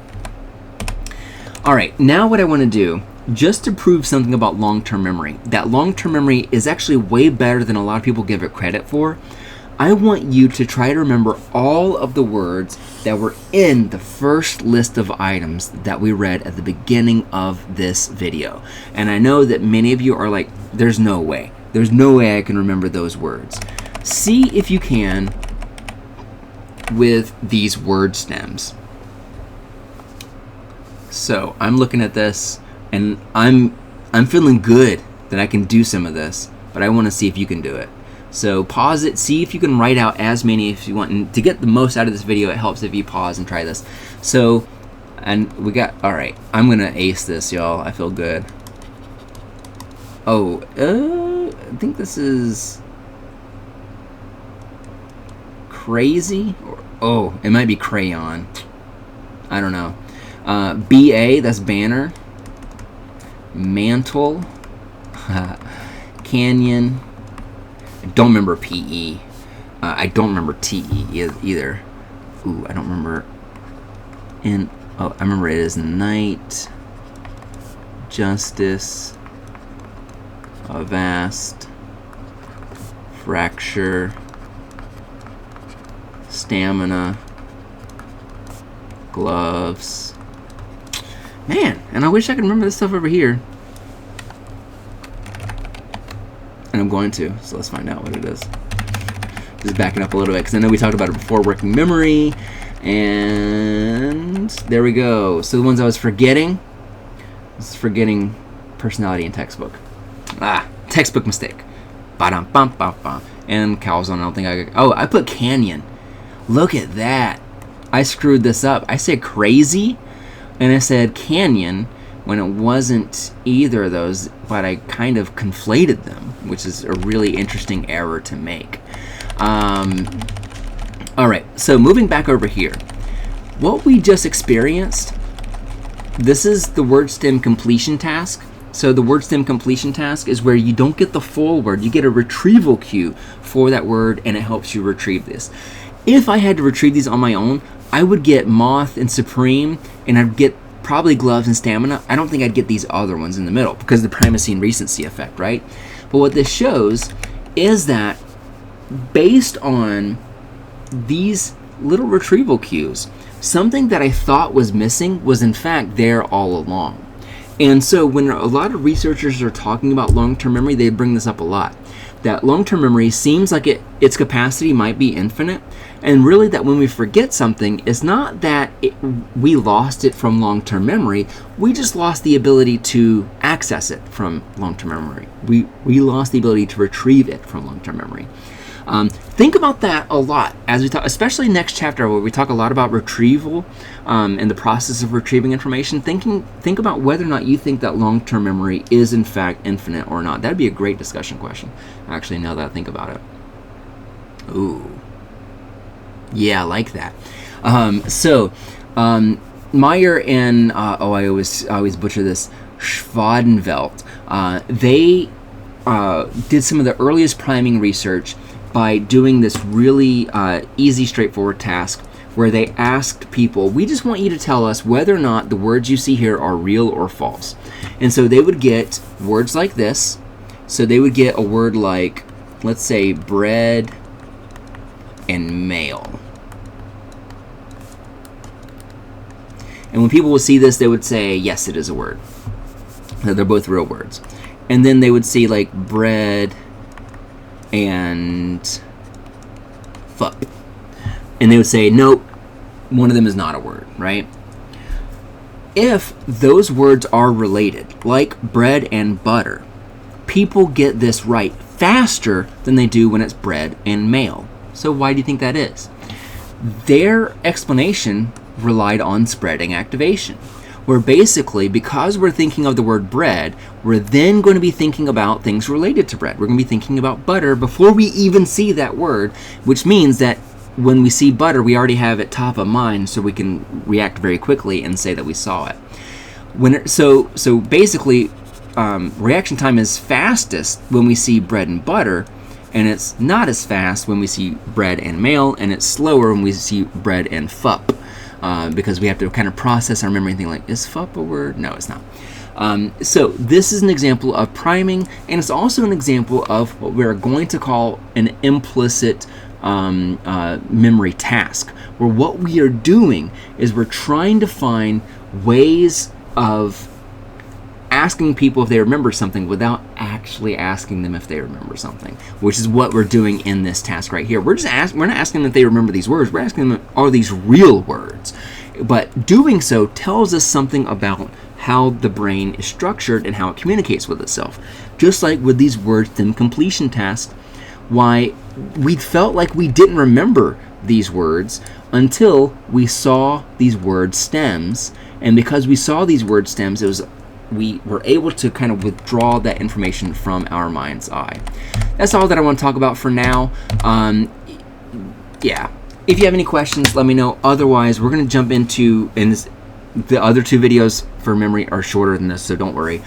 All right, now what I want to do, just to prove something about long-term memory, that long-term memory is actually way better than a lot of people give it credit for. I want you to try to remember all of the words that were in the first list of items that we read at the beginning of this video. And I know that many of you are like, there's no way. There's no way I can remember those words. See if you can with these word stems. So I'm looking at this and I'm feeling good that I can do some of this, but I want to see if you can do it. So pause it, see if you can write out as many if you want. And to get the most out of this video, it helps if you pause and try this. So, and we got, all right, I'm going to ace this, y'all. I feel good. Oh, I think this is crazy. Oh, it might be crayon. I don't know. BA, that's banner. Mantle. Canyon. I don't remember PE. I don't remember TE either. Ooh, I don't remember. And oh, I remember it is night. Justice. Avast. Fracture. Stamina. Gloves. Man, and I wish I could remember this stuff over here. And I'm going to, so let's find out what it is. Just backing up a little bit, because I know we talked about it before, working memory, and there we go. So the ones I was forgetting, personality and textbook. Textbook mistake. Ba-dum-bum-bum-bum. And Calzone, I don't think I put canyon. Look at that. I screwed this up. I said crazy, and I said canyon, when it wasn't either of those, but I kind of conflated them, which is a really interesting error to make. All right, so moving back over here, what we just experienced, this is the word stem completion task. So the word stem completion task is where you don't get the full word, you get a retrieval cue for that word, and it helps you retrieve this. If I had to retrieve these on my own, I would get moth and supreme, and I'd get probably gloves and stamina. I don't think I'd get these other ones in the middle because of the primacy and recency effect, right? But what this shows is that based on these little retrieval cues, something that I thought was missing was in fact there all along. And so when a lot of researchers are talking about long-term memory, they bring this up a lot. That long-term memory seems like its capacity might be infinite, and really that when we forget something, it's not that we lost it from long-term memory, we just lost the ability to access it from long-term memory. We lost the ability to retrieve it from long-term memory. Think about that a lot as we talk, especially next chapter where we talk a lot about retrieval and the process of retrieving information. Think about whether or not you think that long-term memory is in fact infinite or not. That'd be a great discussion question, actually, now that I think about it. Ooh. Yeah, I like that. Meyer and I always butcher this, Schwadenvelt. They did some of the earliest priming research by doing this really easy, straightforward task where they asked people, we just want you to tell us whether or not the words you see here are real or false. And so they would get words like this. So they would get a word like, let's say, bread and mail. And when people would see this, they would say, yes, it is a word. They're both real words. And then they would see like bread and fuck. And they would say, nope, one of them is not a word, right? If those words are related, like bread and butter, people get this right faster than they do when it's bread and mail. So why do you think that is? Their explanation relied on spreading activation, where basically, because we're thinking of the word bread, we're then going to be thinking about things related to bread. We're going to be thinking about butter before we even see that word, which means that when we see butter, we already have it top of mind, so we can react very quickly and say that we saw it. So basically, reaction time is fastest when we see bread and butter, and it's not as fast when we see bread and mail, and it's slower when we see bread and fup, because we have to kind of process our memory and think like, is fup a word? No, it's not. So this is an example of priming, and it's also an example of what we're going to call an implicit memory task, where what we are doing is we're trying to find ways of asking people if they remember something without actually asking them if they remember something, which is what we're doing in this task right here. We're not asking them if they remember these words. We're asking them, are these real words? But doing so tells us something about how the brain is structured and how it communicates with itself. Just like with these word stem completion tasks, why we felt like we didn't remember these words until we saw these word stems, and because we saw these word stems, we were able to kind of withdraw that information from our mind's eye. That's all that I want to talk about for now. Yeah, if you have any questions, let me know. Otherwise, we're going to jump into, the other two videos for memory are shorter than this, so don't worry.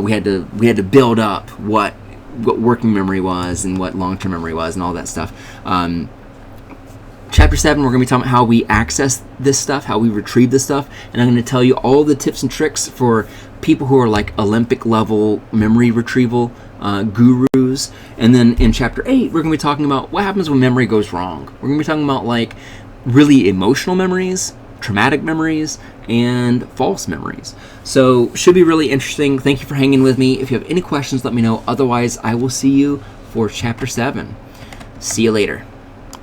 We had to build up what working memory was and what long-term memory was and all that stuff. Chapter 7, we're going to be talking about how we access this stuff, how we retrieve this stuff, and I'm going to tell you all the tips and tricks for people who are like Olympic level memory retrieval gurus. And then in Chapter 8, we're going to be talking about what happens when memory goes wrong. We're going to be talking about like really emotional memories, traumatic memories, and false memories. So should be really interesting. Thank you for hanging with me. If you have any questions, let me know. Otherwise, I will see you for Chapter 7. See you later.